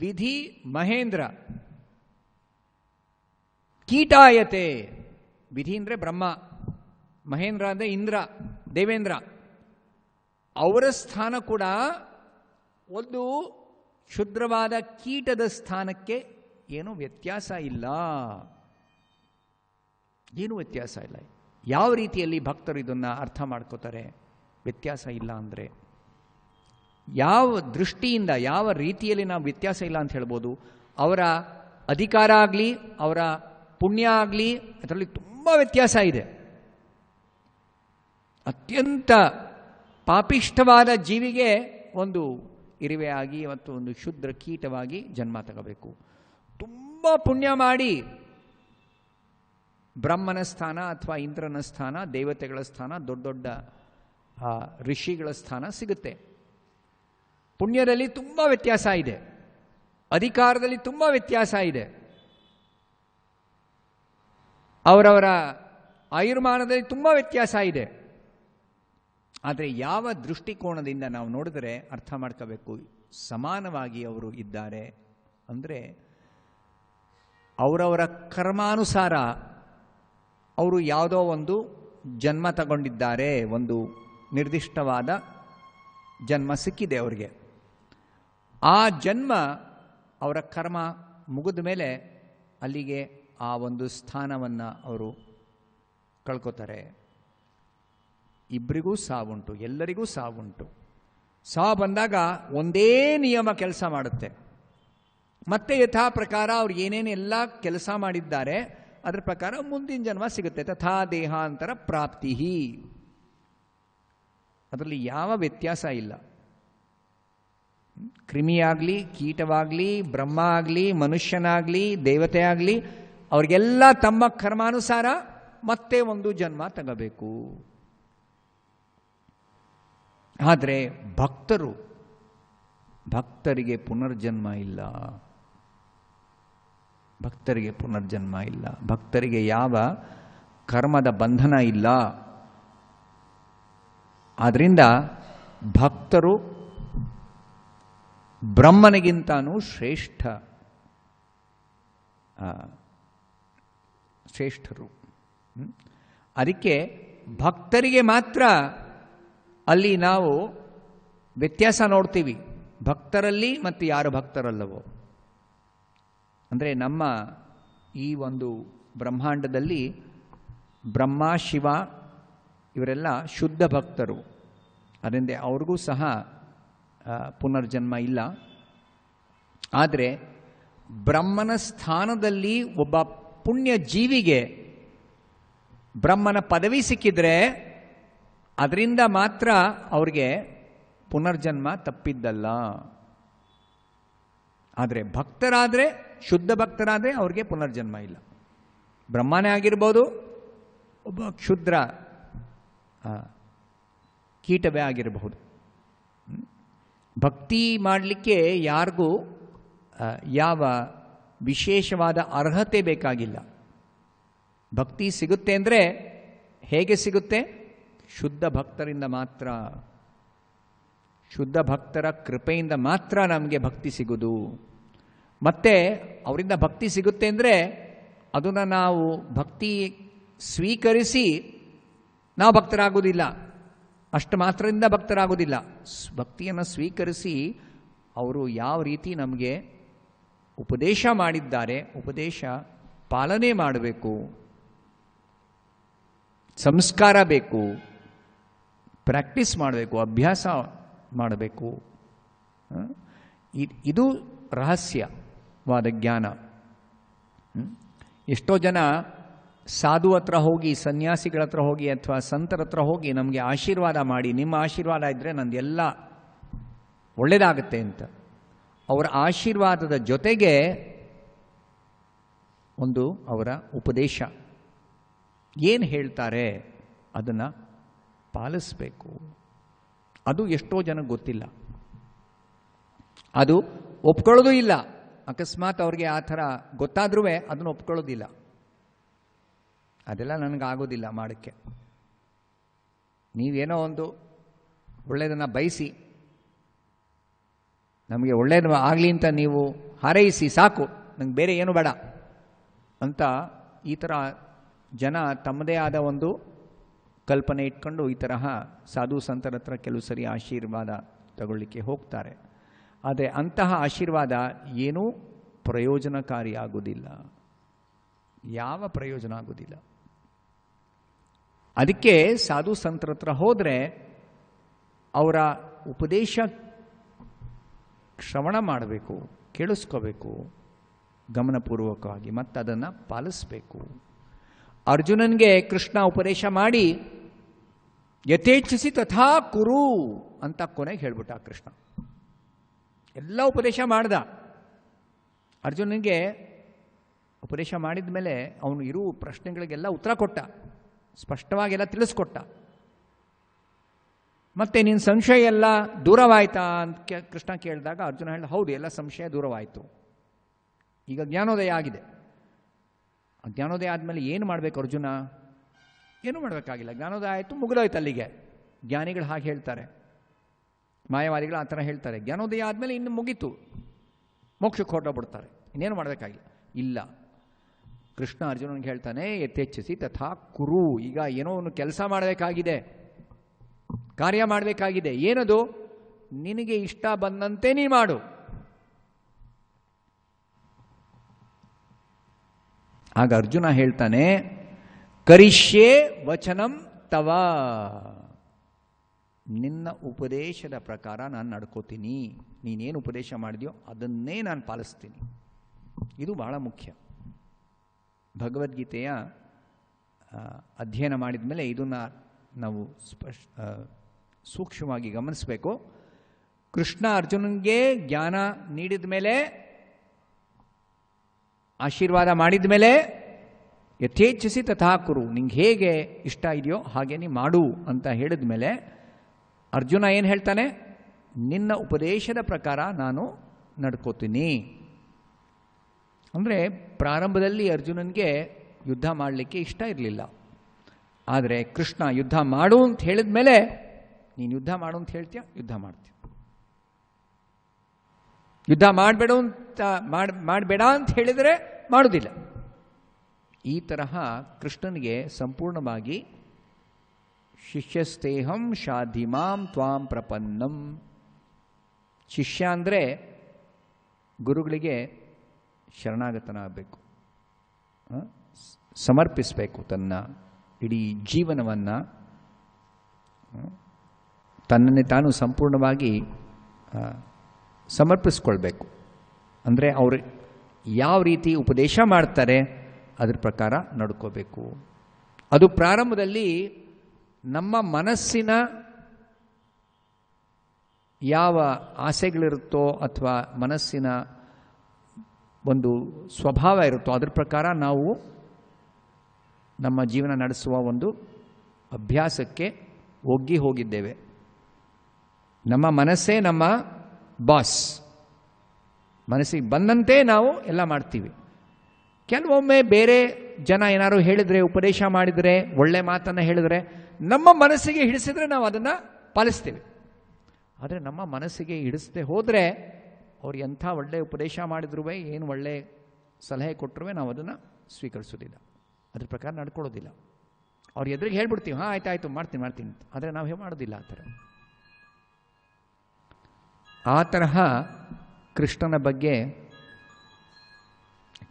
ವಿಧಿ ಮಹೇಂದ್ರ ಕೀಟಾಯತೆ. ವಿಧಿ ಅಂದರೆ ಬ್ರಹ್ಮ, ಮಹೇಂದ್ರ ಅಂದರೆ ಇಂದ್ರ, ದೇವೇಂದ್ರ. ಅವರ ಸ್ಥಾನ ಕೂಡ ಒಂದು ಕ್ಷುದ್ರವಾದ ಕೀಟದ ಸ್ಥಾನಕ್ಕೆ ಏನೂ ವ್ಯತ್ಯಾಸ ಇಲ್ಲ, ಏನೂ ವ್ಯತ್ಯಾಸ ಇಲ್ಲ. ಯಾವ ರೀತಿಯಲ್ಲಿ ಭಕ್ತರು ಇದನ್ನು ಅರ್ಥ ಮಾಡ್ಕೋತಾರೆ? ವ್ಯತ್ಯಾಸ ಇಲ್ಲ ಅಂದರೆ ಯಾವ ದೃಷ್ಟಿಯಿಂದ, ಯಾವ ರೀತಿಯಲ್ಲಿ ನಾವು ವ್ಯತ್ಯಾಸ ಇಲ್ಲ ಅಂತ ಹೇಳ್ಬೋದು? ಅವರ ಅಧಿಕಾರ ಆಗಲಿ, ಅವರ ಪುಣ್ಯ ಆಗಲಿ, ಅದರಲ್ಲಿ ತುಂಬ ವ್ಯತ್ಯಾಸ ಇದೆ. ಅತ್ಯಂತ ಪಾಪಿಷ್ಠವಾದ ಜೀವಿಗೆ ಒಂದು ಇರುವೆಯಾಗಿ ಮತ್ತು ಒಂದು ಶುದ್ಧ ಕೀಟವಾಗಿ ಜನ್ಮ ತಗೋಬೇಕು. ತುಂಬ ಪುಣ್ಯ ಮಾಡಿ ಬ್ರಹ್ಮನ ಸ್ಥಾನ ಅಥವಾ ಇಂದ್ರನ ಸ್ಥಾನ, ದೇವತೆಗಳ ಸ್ಥಾನ, ದೊಡ್ಡ ದೊಡ್ಡ ಋಷಿಗಳ ಸ್ಥಾನ ಸಿಗುತ್ತೆ. ಪುಣ್ಯದಲ್ಲಿ ತುಂಬ ವ್ಯತ್ಯಾಸ ಇದೆ, ಅಧಿಕಾರದಲ್ಲಿ ತುಂಬ ವ್ಯತ್ಯಾಸ ಇದೆ, ಅವರವರ ಆಯುರ್ಮಾನದಲ್ಲಿ ತುಂಬ ವ್ಯತ್ಯಾಸ ಇದೆ. ಆದರೆ ಯಾವ ದೃಷ್ಟಿಕೋನದಿಂದ ನಾವು ನೋಡಿದರೆ ಅರ್ಥ ಮಾಡ್ಕೋಬೇಕು, ಸಮಾನವಾಗಿ ಅವರು ಇದ್ದಾರೆ. ಅಂದರೆ ಅವರವರ ಕರ್ಮಾನುಸಾರ ಅವರು ಯಾವುದೋ ಒಂದು ಜನ್ಮ ತಗೊಂಡಿದ್ದಾರೆ, ಒಂದು ನಿರ್ದಿಷ್ಟವಾದ ಜನ್ಮ ಸಿಕ್ಕಿದೆ ಅವರಿಗೆ. ಆ ಜನ್ಮ ಅವರ ಕರ್ಮ ಮುಗಿದ ಮೇಲೆ ಅಲ್ಲಿಗೆ ಆ ಒಂದು ಸ್ಥಾನವನ್ನು ಅವರು ಕಳ್ಕೋತಾರೆ. ಇಬ್ಬರಿಗೂ ಸಾವುಂಟು, ಎಲ್ಲರಿಗೂ ಸಾವುಂಟು. ಸಾವು ಬಂದಾಗ ಒಂದೇ ನಿಯಮ ಕೆಲಸ ಮಾಡುತ್ತೆ. ಮತ್ತೆ ಯಥಾ ಪ್ರಕಾರ ಅವ್ರು ಏನೇನೆಲ್ಲ ಕೆಲಸ ಮಾಡಿದ್ದಾರೆ ಅದರ ಪ್ರಕಾರ ಮುಂದಿನ ಜನ್ಮ ಸಿಗುತ್ತೆ. ತಥಾ ದೇಹಾಂತರ ಪ್ರಾಪ್ತಿ, ಅದರಲ್ಲಿ ಯಾವ ವ್ಯತ್ಯಾಸ ಇಲ್ಲ. ಕ್ರಿಮಿಯಾಗಲಿ, ಕೀಟವಾಗಲಿ, ಬ್ರಹ್ಮ ಆಗಲಿ, ಮನುಷ್ಯನಾಗಲಿ, ದೇವತೆ ಆಗಲಿ, ಅವ್ರಿಗೆಲ್ಲ ತಮ್ಮ ಕರ್ಮಾನುಸಾರ ಮತ್ತೆ ಒಂದು ಜನ್ಮ ತಗೋಬೇಕು. ಆದರೆ ಭಕ್ತರಿಗೆ ಪುನರ್ಜನ್ಮ ಇಲ್ಲ. ಭಕ್ತರಿಗೆ ಪುನರ್ಜನ್ಮ ಇಲ್ಲ. ಭಕ್ತರಿಗೆ ಯಾವ ಕರ್ಮದ ಬಂಧನ ಇಲ್ಲ. ಆದ್ದರಿಂದ ಭಕ್ತರು ಬ್ರಹ್ಮನಿಗಿಂತನೂ ಶ್ರೇಷ್ಠರು. ಅದಕ್ಕೆ ಭಕ್ತರಿಗೆ ಮಾತ್ರ ಅಲ್ಲಿ ನಾವು ವ್ಯತ್ಯಾಸ ನೋಡ್ತೀವಿ, ಭಕ್ತರಲ್ಲಿ ಮತ್ತು ಯಾರು ಭಕ್ತರಲ್ಲವೋ. ಅಂದರೆ ನಮ್ಮ ಈ ಒಂದು ಬ್ರಹ್ಮಾಂಡದಲ್ಲಿ ಬ್ರಹ್ಮ, ಶಿವ ಇವರೆಲ್ಲ ಶುದ್ಧ ಭಕ್ತರು. ಅದರಿಂದ ಅವ್ರಿಗೂ ಸಹ ಪುನರ್ಜನ್ಮ ಇಲ್ಲ. ಆದರೆ ಬ್ರಹ್ಮನ ಸ್ಥಾನದಲ್ಲಿ ಒಬ್ಬ ಪುಣ್ಯ ಜೀವಿಗೆ ಬ್ರಹ್ಮನ ಪದವಿ ಸಿಕ್ಕಿದ್ರೆ ಅದರಿಂದ ಮಾತ್ರ ಅವ್ರಿಗೆ ಪುನರ್ಜನ್ಮ ತಪ್ಪಿದ್ದಲ್ಲ. ಆದರೆ ಭಕ್ತರಾದರೆ, ಶುದ್ಧ ಭಕ್ತರಾದರೆ ಅವ್ರಿಗೆ ಪುನರ್ಜನ್ಮ ಇಲ್ಲ. ಬ್ರಹ್ಮನೇ ಆಗಿರ್ಬೋದು, ಒಬ್ಬ ಕ್ಷುದ್ರ ಕೀಟವೇ ಆಗಿರಬಹುದು. ಭಕ್ತಿ ಮಾಡಲಿಕ್ಕೆ ಯಾರಿಗೂ ಯಾವ ವಿಶೇಷವಾದ ಅರ್ಹತೆ ಬೇಕಾಗಿಲ್ಲ. ಭಕ್ತಿ ಸಿಗುತ್ತೆ ಅಂದರೆ ಹೇಗೆ ಸಿಗುತ್ತೆ? ಶುದ್ಧ ಭಕ್ತರಿಂದ ಮಾತ್ರ. ಶುದ್ಧ ಭಕ್ತರ ಕೃಪೆಯಿಂದ ಮಾತ್ರ ನಮಗೆ ಭಕ್ತಿ ಸಿಗೋದು. ಮತ್ತೆ ಅವರಿಂದ ಭಕ್ತಿ ಸಿಗುತ್ತೆ ಅಂದರೆ ಅದನ್ನು ನಾವು ಭಕ್ತಿ ಸ್ವೀಕರಿಸಿ ನಾವು ಭಕ್ತರಾಗೋದಿಲ್ಲ. ಅಷ್ಟು ಮಾತ್ರದಿಂದ ಭಕ್ತರಾಗೋದಿಲ್ಲ. ಭಕ್ತಿಯನ್ನು ಸ್ವೀಕರಿಸಿ ಅವರು ಯಾವ ರೀತಿ ನಮಗೆ ಉಪದೇಶ ಮಾಡಿದ್ದಾರೆ, ಉಪದೇಶ ಪಾಲನೆ ಮಾಡಬೇಕು, ಸಂಸ್ಕಾರ ಬೇಕು, ಪ್ರಾಕ್ಟೀಸ್ ಮಾಡಬೇಕು, ಅಭ್ಯಾಸ ಮಾಡಬೇಕು. ಇದು ರಹಸ್ಯವಾದ ಜ್ಞಾನ. ಎಷ್ಟೋ ಜನ ಸಾಧು ಹತ್ರ ಹೋಗಿ, ಸನ್ಯಾಸಿಗಳ ಹತ್ರ ಹೋಗಿ ಅಥವಾ ಸಂತರ ಹತ್ರ ಹೋಗಿ ನಮಗೆ ಆಶೀರ್ವಾದ ಮಾಡಿ, ನಿಮ್ಮ ಆಶೀರ್ವಾದ ಇದ್ದರೆ ನಂದೆಲ್ಲ ಒಳ್ಳೆಯದಾಗುತ್ತೆ ಅಂತ. ಅವರ ಆಶೀರ್ವಾದದ ಜೊತೆಗೆ ಒಂದು ಅವರ ಉಪದೇಶ ಏನು ಹೇಳ್ತಾರೆ ಅದನ್ನು ಪಾಲಿಸಬೇಕು. ಅದು ಎಷ್ಟೋ ಜನಕ್ಕೆ ಗೊತ್ತಿಲ್ಲ, ಅದು ಒಪ್ಕೊಳ್ಳೋದು ಇಲ್ಲ. ಅಕಸ್ಮಾತ್ ಅವ್ರಿಗೆ ಆ ಥರ ಗೊತ್ತಾದ್ರೂ ಅದನ್ನು ಒಪ್ಕೊಳ್ಳೋದಿಲ್ಲ. ಅದೆಲ್ಲ ನನಗಾಗೋದಿಲ್ಲ ಮಾಡೋಕ್ಕೆ. ನೀವೇನೋ ಒಂದು ಒಳ್ಳೆಯದನ್ನು ಬಯಸಿ, ನಮಗೆ ಒಳ್ಳೆಯದು ಆಗಲಿ ಅಂತ ನೀವು ಹಾರೈಸಿ ಸಾಕು, ನಂಗೆ ಬೇರೆ ಏನು ಬೇಡ ಅಂತ ಈ ಥರ ಜನ ತಮ್ಮದೇ ಆದ ಒಂದು ಕಲ್ಪನೆ ಇಟ್ಕೊಂಡು ಈ ತರಹ ಸಾಧು ಸಂತರ ಹತ್ರ ಕೆಲವು ಸರಿ ಆಶೀರ್ವಾದ ತಗೊಳ್ಳಿಕ್ಕೆ ಹೋಗ್ತಾರೆ. ಆದರೆ ಅಂತಹ ಆಶೀರ್ವಾದ ಏನೂ ಪ್ರಯೋಜನಕಾರಿ ಆಗೋದಿಲ್ಲ, ಯಾವ ಪ್ರಯೋಜನ ಆಗೋದಿಲ್ಲ. ಅದಕ್ಕೆ ಸಾಧು ಸಂತರ ಹತ್ರ ಹೋದರೆ ಅವರ ಉಪದೇಶ ಶ್ರವಣ ಮಾಡಬೇಕು, ಕೇಳಿಸ್ಕೋಬೇಕು ಗಮನಪೂರ್ವಕವಾಗಿ, ಮತ್ತು ಅದನ್ನು ಪಾಲಿಸಬೇಕು. ಅರ್ಜುನನಿಗೆ ಕೃಷ್ಣ ಉಪದೇಶ ಮಾಡಿ ಯಥೇಚ್ಛಿಸಿ ತಥಾ ಕುರು ಅಂತ ಕೊನೆಗೆ ಹೇಳ್ಬಿಟ್ಟ ಕೃಷ್ಣ. ಎಲ್ಲ ಉಪದೇಶ ಮಾಡ್ದ. ಅರ್ಜುನನಿಗೆ ಉಪದೇಶ ಮಾಡಿದ ಮೇಲೆ ಅವನು ಇರುವ ಪ್ರಶ್ನೆಗಳಿಗೆಲ್ಲ ಉತ್ತರ ಕೊಟ್ಟ, ಸ್ಪಷ್ಟವಾಗೆಲ್ಲ ತಿಳಿಸ್ಕೊಟ್ಟ. ಮತ್ತೆ ನಿನ್ನ ಸಂಶಯ ಎಲ್ಲ ದೂರವಾಯ್ತಾ ಅಂತ ಕೃಷ್ಣ ಕೇಳಿದಾಗ ಅರ್ಜುನ ಹೇಳಿದ, ಹೌದು, ಎಲ್ಲ ಸಂಶಯ ದೂರವಾಯಿತು, ಈಗ ಜ್ಞಾನೋದಯ ಆಗಿದೆ. ಜ್ಞಾನೋದಯ ಆದಮೇಲೆ ಏನು ಮಾಡಬೇಕು ಅರ್ಜುನ? ಏನೂ ಮಾಡಬೇಕಾಗಿಲ್ಲ, ಜ್ಞಾನೋದಯ ಆಯಿತು, ಮುಗಿದೋಯ್ತು ಅಲ್ಲಿಗೆ. ಜ್ಞಾನಿಗಳು ಹಾಗೆ ಹೇಳ್ತಾರೆ, ಮಾಯವಾದಿಗಳು ಆ ಥರ ಹೇಳ್ತಾರೆ. ಜ್ಞಾನೋದಯ ಆದಮೇಲೆ ಇನ್ನು ಮುಗೀತು, ಮೋಕ್ಷಕ್ಕೆ ಹೊರಟೋಗ್ಬಿಡ್ತಾರೆ, ಇನ್ನೇನು ಮಾಡಬೇಕಾಗಿಲ್ಲ. ಇಲ್ಲ, ಕೃಷ್ಣ ಅರ್ಜುನನಿಗೆ ಹೇಳ್ತಾನೆ, ಯಥೇಚ್ಛಿಸಿ ತಥಾ ಕುರು. ಈಗ ಏನೋ ಒಂದು ಕೆಲಸ ಮಾಡಬೇಕಾಗಿದೆ, ಕಾರ್ಯ ಮಾಡಬೇಕಾಗಿದೆ. ಏನದು? ನಿನಗೆ ಇಷ್ಟ ಬಂದಂತೆ ನೀ ಮಾಡು. ಆಗ ಅರ್ಜುನ ಹೇಳ್ತಾನೆ, ಕರಿಷ್ಯೆ ವಚನಂ ತವ. ನಿನ್ನ ಉಪದೇಶದ ಪ್ರಕಾರ ನಾನು ನಡ್ಕೋತೀನಿ, ನೀನೇನು ಉಪದೇಶ ಮಾಡಿದೆಯೋ ಅದನ್ನೇ ನಾನು ಪಾಲಿಸ್ತೀನಿ. ಇದು ಬಹಳ ಮುಖ್ಯ. ಭಗವದ್ಗೀತೆಯ ಅಧ್ಯಯನ ಮಾಡಿದ ಮೇಲೆ ಇದನ್ನು ನಾವು ಸೂಕ್ಷ್ಮವಾಗಿ ಗಮನಿಸಬೇಕು. ಕೃಷ್ಣ ಅರ್ಜುನನಿಗೆ ಜ್ಞಾನ ನೀಡಿದ ಮೇಲೆ, ಆಶೀರ್ವಾದ ಮಾಡಿದ ಮೇಲೆ, ಯಥೇಚ್ಛಿಸಿ ತಥಾ ಕುರು, ನಿಂಗೆ ಹೇಗೆ ಇಷ್ಟ ಇದೆಯೋ ಹಾಗೆ ನೀ ಮಾಡು ಅಂತ ಹೇಳಿದ ಮೇಲೆ ಅರ್ಜುನ ಏನು ಹೇಳ್ತಾನೆ? ನಿನ್ನ ಉಪದೇಶದ ಪ್ರಕಾರ ನಾನು ನಡ್ಕೋತೀನಿ. ಅಂದರೆ ಪ್ರಾರಂಭದಲ್ಲಿ ಅರ್ಜುನನಿಗೆ ಯುದ್ಧ ಮಾಡಲಿಕ್ಕೆ ಇಷ್ಟ ಇರಲಿಲ್ಲ. ಆದರೆ ಕೃಷ್ಣ ಯುದ್ಧ ಮಾಡು ಅಂತ ಹೇಳಿದ ಮೇಲೆ, ನೀನು ಯುದ್ಧ ಮಾಡು ಅಂತ ಹೇಳ್ತೀಯ, ಯುದ್ಧ ಮಾಡ್ತೀಯ. ಯುದ್ಧ ಮಾಡಬೇಡ ಅಂತ ಹೇಳಿದರೆ ಮಾಡೋದಿಲ್ಲ. ಈ ತರಹ ಕೃಷ್ಣನಿಗೆ ಸಂಪೂರ್ಣವಾಗಿ ಶಿಷ್ಯಸ್ತೇಹಂ ಶಾಧಿಮಾಂ ತ್ವಾಂ ಪ್ರಪನ್ನಂ. ಶಿಷ್ಯ ಅಂದರೆ ಗುರುಗಳಿಗೆ ಶರಣಾಗತನಾಗಬೇಕು, ಸಮರ್ಪಿಸಬೇಕು. ತನ್ನ ಇಡೀ ಜೀವನವನ್ನು ತನ್ನನ್ನೇ ತಾನು ಸಂಪೂರ್ಣವಾಗಿ ಸಮರ್ಪಿಸ್ಕೊಳ್ಬೇಕು. ಅಂದರೆ ಅವರು ಯಾವ ರೀತಿ ಉಪದೇಶ ಮಾಡ್ತಾರೆ ಅದ್ರ ಪ್ರಕಾರ ನಡ್ಕೋಬೇಕು. ಅದು ಪ್ರಾರಂಭದಲ್ಲಿ ನಮ್ಮ ಮನಸ್ಸಿನ ಯಾವ ಆಸೆಗಳಿರುತ್ತೋ ಅಥವಾ ಮನಸ್ಸಿನ ಒಂದು ಸ್ವಭಾವ ಇರುತ್ತೋ ಅದ್ರ ಪ್ರಕಾರ ನಾವು ನಮ್ಮ ಜೀವನ ನಡೆಸುವ ಒಂದು ಅಭ್ಯಾಸಕ್ಕೆ ಒಗ್ಗಿ ಹೋಗಿದ್ದೇವೆ. ನಮ್ಮ ಮನಸ್ಸೇ ನಮ್ಮ ಬಾಸ್. ಮನಸ್ಸಿಗೆ ಬಂದಂತೆ ನಾವು ಎಲ್ಲ ಮಾಡ್ತೀವಿ. ಕೆಲವೊಮ್ಮೆ ಬೇರೆ ಜನ ಏನಾದ್ರು ಹೇಳಿದರೆ, ಉಪದೇಶ ಮಾಡಿದರೆ, ಒಳ್ಳೆ ಮಾತನ್ನು ಹೇಳಿದರೆ, ನಮ್ಮ ಮನಸ್ಸಿಗೆ ಹಿಡಿಸಿದ್ರೆ ನಾವು ಅದನ್ನು ಪಾಲಿಸ್ತೀವಿ. ಆದರೆ ನಮ್ಮ ಮನಸ್ಸಿಗೆ ಹಿಡಿಸದೆ ಹೋದರೆ ಅವ್ರು ಎಂಥ ಒಳ್ಳೆ ಉಪದೇಶ ಮಾಡಿದ್ರೂ, ಏನು ಒಳ್ಳೆ ಸಲಹೆ ಕೊಟ್ಟರು ನಾವು ಅದನ್ನು ಸ್ವೀಕರಿಸೋದಿಲ್ಲ, ಅದ್ರ ಪ್ರಕಾರ ನಡ್ಕೊಳ್ಳೋದಿಲ್ಲ. ಅವ್ರು ಎದುರಿಗೆ ಹೇಳ್ಬಿಡ್ತೀವಿ, ಹಾಂ ಆಯ್ತಾಯ್ತು ಮಾಡ್ತೀನಿ ಅಂತ. ಆದರೆ ನಾವು ಮಾಡೋದಿಲ್ಲ ಆ ಥರ. ಆ ತರಹ ಕೃಷ್ಣನ ಬಗ್ಗೆ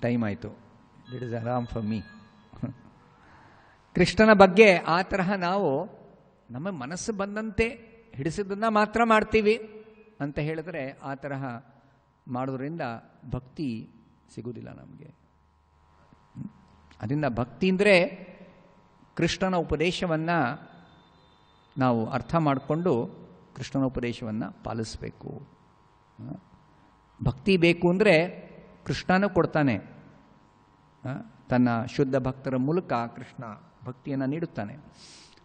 ಟೈಮ್ ಆಯಿತು. ಇಟ್ ಇಸ್ ಆರಾಮ್ ಫಾರ್ ಮೀ. ಕೃಷ್ಣನ ಬಗ್ಗೆ ಆ ತರಹ ನಾವು ನಮ್ಮ ಮನಸ್ಸು ಬಂದಂತೆ ಹಿಡಿಸಿದ್ದನ್ನು ಮಾತ್ರ ಮಾಡ್ತೀವಿ ಅಂತ ಹೇಳಿದ್ರೆ, ಆ ತರಹ ಮಾಡೋದ್ರಿಂದ ಭಕ್ತಿ ಸಿಗೋದಿಲ್ಲ ನಮಗೆ. ಅದರಿಂದ ಭಕ್ತಿ ಅಂದರೆ ಕೃಷ್ಣನ ಉಪದೇಶವನ್ನು ನಾವು ಅರ್ಥ ಮಾಡಿಕೊಂಡು ಕೃಷ್ಣನ ಉಪದೇಶವನ್ನು ಪಾಲಿಸಬೇಕು. ಭಕ್ತಿ ಬೇಕು ಅಂದರೆ ಕೃಷ್ಣನೂ ಕೊಡ್ತಾನೆ. ತನ್ನ ಶುದ್ಧ ಭಕ್ತರ ಮೂಲಕ ಕೃಷ್ಣ ಭಕ್ತಿಯನ್ನು ನೀಡುತ್ತಾನೆ.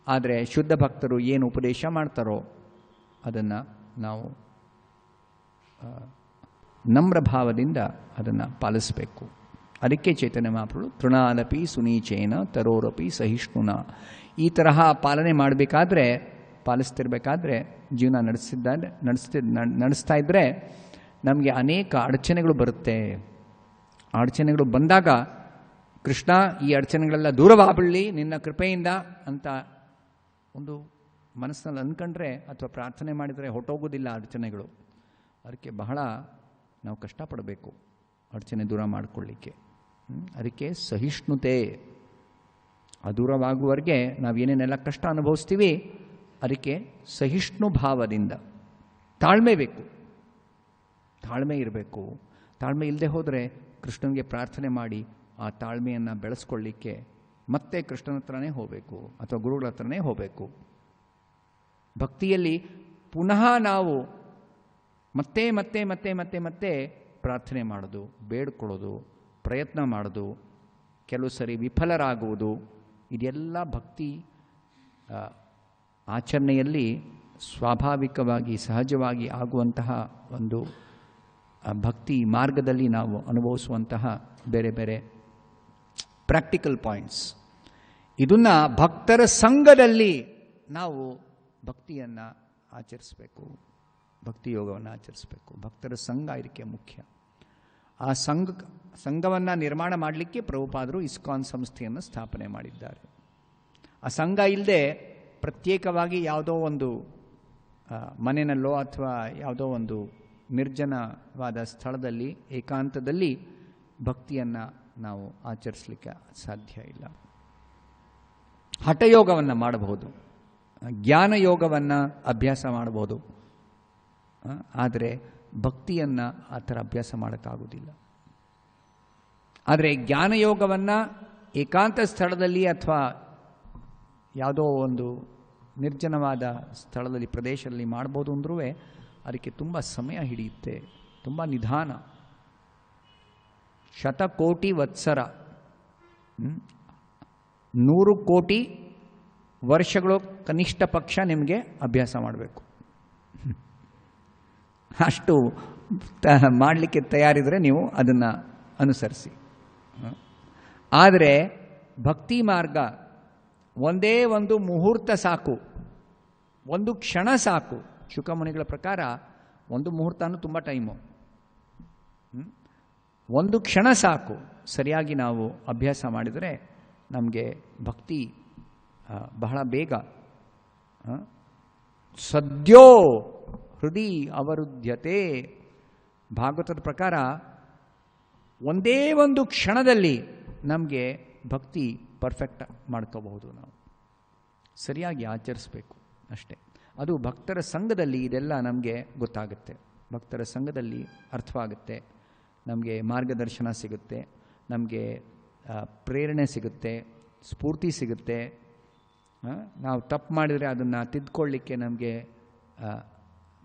ಆದರೆ ಶುದ್ಧ ಭಕ್ತರು ಏನು ಉಪದೇಶ ಮಾಡ್ತಾರೋ ಅದನ್ನು ನಾವು ನಮ್ರ ಭಾವದಿಂದ ಅದನ್ನು ಪಾಲಿಸಬೇಕು. ಅದಕ್ಕೆ ಚೈತನ್ಯ ಮಹಾಪ್ರಭು ತೃಣಾಲಪಿ ಸುನೀಚೇನ ತರೋರಪಿ ಸಹಿಷ್ಣುನ, ಈ ತರಹ ಪಾಲನೆ ಮಾಡಬೇಕಾದ್ರೆ, ಪಾಲಿಸ್ತಿರ್ಬೇಕಾದ್ರೆ, ಜೀವನ ನಡೆಸ್ತಾ ಇದ್ದರೆ ನಮಗೆ ಅನೇಕ ಅಡಚಣೆಗಳು ಬರುತ್ತೆ. ಅಡಚಣೆಗಳು ಬಂದಾಗ ಕೃಷ್ಣ ಈ ಅಡಚಣೆಗಳೆಲ್ಲ ದೂರವಾಗಬಿಡಲಿ ನಿನ್ನ ಕೃಪೆಯಿಂದ ಅಂತ ಒಂದು ಮನಸ್ಸಿನಲ್ಲಿ ಅಂದ್ಕೊಂಡ್ರೆ ಅಥವಾ ಪ್ರಾರ್ಥನೆ ಮಾಡಿದರೆ ಹೊಟ್ಟೋಗೋದಿಲ್ಲ ಅಡಚಣೆಗಳು. ಅದಕ್ಕೆ ಬಹಳ ನಾವು ಕಷ್ಟಪಡಬೇಕು ಅಡಚಣೆ ದೂರ ಮಾಡಿಕೊಳ್ಳಿಕ್ಕೆ. ಅದಕ್ಕೆ ಸಹಿಷ್ಣುತೆ. ದೂರವಾಗುವವರೆಗೆ ನಾವೇನೇನೆಲ್ಲ ಕಷ್ಟ ಅನುಭವಿಸ್ತೀವಿ ಅದಕ್ಕೆ ಸಹಿಷ್ಣು ಭಾವದಿಂದ ತಾಳ್ಮೆ ಬೇಕು, ತಾಳ್ಮೆ ಇರಬೇಕು. ತಾಳ್ಮೆ ಇಲ್ಲದೆ ಹೋದರೆ ಕೃಷ್ಣನಿಗೆ ಪ್ರಾರ್ಥನೆ ಮಾಡಿ ಆ ತಾಳ್ಮೆಯನ್ನು ಬೆಳೆಸ್ಕೊಳ್ಳಿಕ್ಕೆ ಮತ್ತೆ ಕೃಷ್ಣನ ಹತ್ರನೇ ಹೋಗಬೇಕು ಅಥವಾ ಗುರುಗಳ ಹತ್ರನೇ ಹೋಗಬೇಕು. ಭಕ್ತಿಯಲ್ಲಿ ಪುನಃ ನಾವು ಮತ್ತೆ ಮತ್ತೆ ಮತ್ತೆ ಮತ್ತೆ ಮತ್ತೆ ಪ್ರಾರ್ಥನೆ ಮಾಡೋದು, ಬೇಡ್ಕೊಳ್ಳೋದು, ಪ್ರಯತ್ನ ಮಾಡೋದು, ಕೆಲವು ಸರಿ ವಿಫಲರಾಗುವುದು, ಇದೆಲ್ಲ ಭಕ್ತಿ ಆಚರಣೆಯಲ್ಲಿ ಸ್ವಾಭಾವಿಕವಾಗಿ ಸಹಜವಾಗಿ ಆಗುವಂತಹ ಒಂದು ಭಕ್ತಿ ಮಾರ್ಗದಲ್ಲಿ ನಾವು ಅನುಭವಿಸುವಂತಹ ಬೇರೆ ಬೇರೆ ಪ್ರಾಕ್ಟಿಕಲ್ ಪಾಯಿಂಟ್ಸ್. ಇದನ್ನು ಭಕ್ತರ ಸಂಘದಲ್ಲಿ ನಾವು ಭಕ್ತಿಯನ್ನು ಆಚರಿಸಬೇಕು, ಭಕ್ತಿ ಯೋಗವನ್ನು ಆಚರಿಸಬೇಕು. ಭಕ್ತರ ಸಂಘ ಇದಕ್ಕೆ ಮುಖ್ಯ. ಆ ಸಂಘವನ್ನು ನಿರ್ಮಾಣ ಮಾಡಲಿಕ್ಕೆ ಪ್ರಭುಪಾದರು ಇಸ್ಕಾನ್ ಸಂಸ್ಥೆಯನ್ನು ಸ್ಥಾಪನೆ ಮಾಡಿದ್ದಾರೆ. ಆ ಸಂಘ ಇಲ್ಲದೆ ಪ್ರತ್ಯೇಕವಾಗಿ ಯಾವುದೋ ಒಂದು ಮನೆಯಲ್ಲೋ ಅಥವಾ ಯಾವುದೋ ಒಂದು ನಿರ್ಜನವಾದ ಸ್ಥಳದಲ್ಲಿ ಏಕಾಂತದಲ್ಲಿ ಭಕ್ತಿಯನ್ನು ನಾವು ಆಚರಿಸಲಿಕ್ಕೆ ಸಾಧ್ಯ ಇಲ್ಲ. ಹಠಯೋಗವನ್ನು ಮಾಡಬಹುದು, ಜ್ಞಾನಯೋಗವನ್ನು ಅಭ್ಯಾಸ ಮಾಡ್ಬೋದು. ಆದರೆ ಭಕ್ತಿಯನ್ನು ಆ ಥರ ಅಭ್ಯಾಸ ಮಾಡೋಕ್ಕಾಗೋದಿಲ್ಲ. ಆದರೆ ಜ್ಞಾನಯೋಗವನ್ನು ಏಕಾಂತ ಸ್ಥಳದಲ್ಲಿ ಅಥವಾ ಯಾವುದೋ ಒಂದು ನಿರ್ಜನವಾದ ಸ್ಥಳದಲ್ಲಿ ಪ್ರದೇಶದಲ್ಲಿ ಮಾಡ್ಬೋದು ಅಂದ್ರೂ ಅದಕ್ಕೆ ತುಂಬ ಸಮಯ ಹಿಡಿಯುತ್ತೆ, ತುಂಬ ನಿಧಾನ. ಶತಕೋಟಿ ವತ್ಸರ, 100 ಕೋಟಿ ವರ್ಷಗಳು ಕನಿಷ್ಠ ಪಕ್ಷ ನಿಮಗೆ ಅಭ್ಯಾಸ ಮಾಡಬೇಕು. ಅಷ್ಟು ಮಾಡಲಿಕ್ಕೆ ತಯಾರಿದರೆ ನೀವು ಅದನ್ನು ಅನುಸರಿಸಿ. ಆದರೆ ಭಕ್ತಿ ಮಾರ್ಗ ಒಂದೇ ಒಂದು ಮುಹೂರ್ತ ಸಾಕು, ಒಂದು ಕ್ಷಣ ಸಾಕು. ಶುಕಮುನಿಗಳ ಪ್ರಕಾರ ಒಂದು ಮುಹೂರ್ತನೂ ತುಂಬ ಟೈಮು. ಒಂದು ಕ್ಷಣ ಸಾಕು. ಸರಿಯಾಗಿ ನಾವು ಅಭ್ಯಾಸ ಮಾಡಿದರೆ ನಮಗೆ ಭಕ್ತಿ ಬಹಳ ಬೇಗ ಸದ್ಯೋ ಹೃದಯ ಅವರುದ್ಯತೆ. ಭಾಗವತದ ಪ್ರಕಾರ ಒಂದೇ ಒಂದು ಕ್ಷಣದಲ್ಲಿ ನಮಗೆ ಭಕ್ತಿ ಪರ್ಫೆಕ್ಟ್ ಮಾಡ್ಕೋಬಹುದು. ನಾವು ಸರಿಯಾಗಿ ಆಚರಿಸಬೇಕು ಅಷ್ಟೇ. ಅದು ಭಕ್ತರ ಸಂಘದಲ್ಲಿ ಇದೆಲ್ಲ ನಮಗೆ ಗೊತ್ತಾಗುತ್ತೆ. ಭಕ್ತರ ಸಂಘದಲ್ಲಿ ಅರ್ಥವಾಗುತ್ತೆ, ನಮಗೆ ಮಾರ್ಗದರ್ಶನ ಸಿಗುತ್ತೆ, ನಮಗೆ ಪ್ರೇರಣೆ ಸಿಗುತ್ತೆ, ಸ್ಫೂರ್ತಿ ಸಿಗುತ್ತೆ. ನಾವು ತಪ್ಪು ಮಾಡಿದರೆ ಅದನ್ನು ತಿದ್ದುಕೊಳ್ಳಿಕ್ಕೆ ನಮಗೆ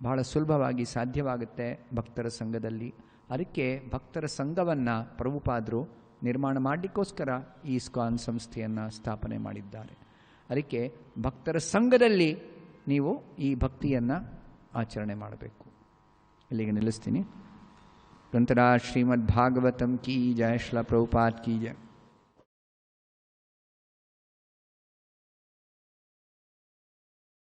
ಬಹಳ ಸುಲಭವಾಗಿ ಸಾಧ್ಯವಾಗುತ್ತೆ ಭಕ್ತರ ಸಂಘದಲ್ಲಿ. ಅದಕ್ಕೆ ಭಕ್ತರ ಸಂಘವನ್ನು ಪ್ರಭುಪಾದರು ನಿರ್ಮಾಣ ಮಾಡಲಿಕ್ಕೋಸ್ಕರ ಈ ಇಸ್ಕಾನ್ ಸಂಸ್ಥೆಯನ್ನು ಸ್ಥಾಪನೆ ಮಾಡಿದ್ದಾರೆ. ಅದಕ್ಕೆ ಭಕ್ತರ ಸಂಘದಲ್ಲಿ ನೀವು ಈ ಭಕ್ತಿಯನ್ನು ಆಚರಣೆ ಮಾಡಬೇಕು. ಇಲ್ಲಿಗೆ ನಿಲ್ಲಿಸ್ತೀನಿ. ಗ್ರಂಥರಾಜ್ ಶ್ರೀಮದ್ ಭಾಗವತಂ ಕೀ ಜಯ, ಶ್ರೀಲ ಪ್ರಭುಪಾದ್ ಕೀ ಜಯ.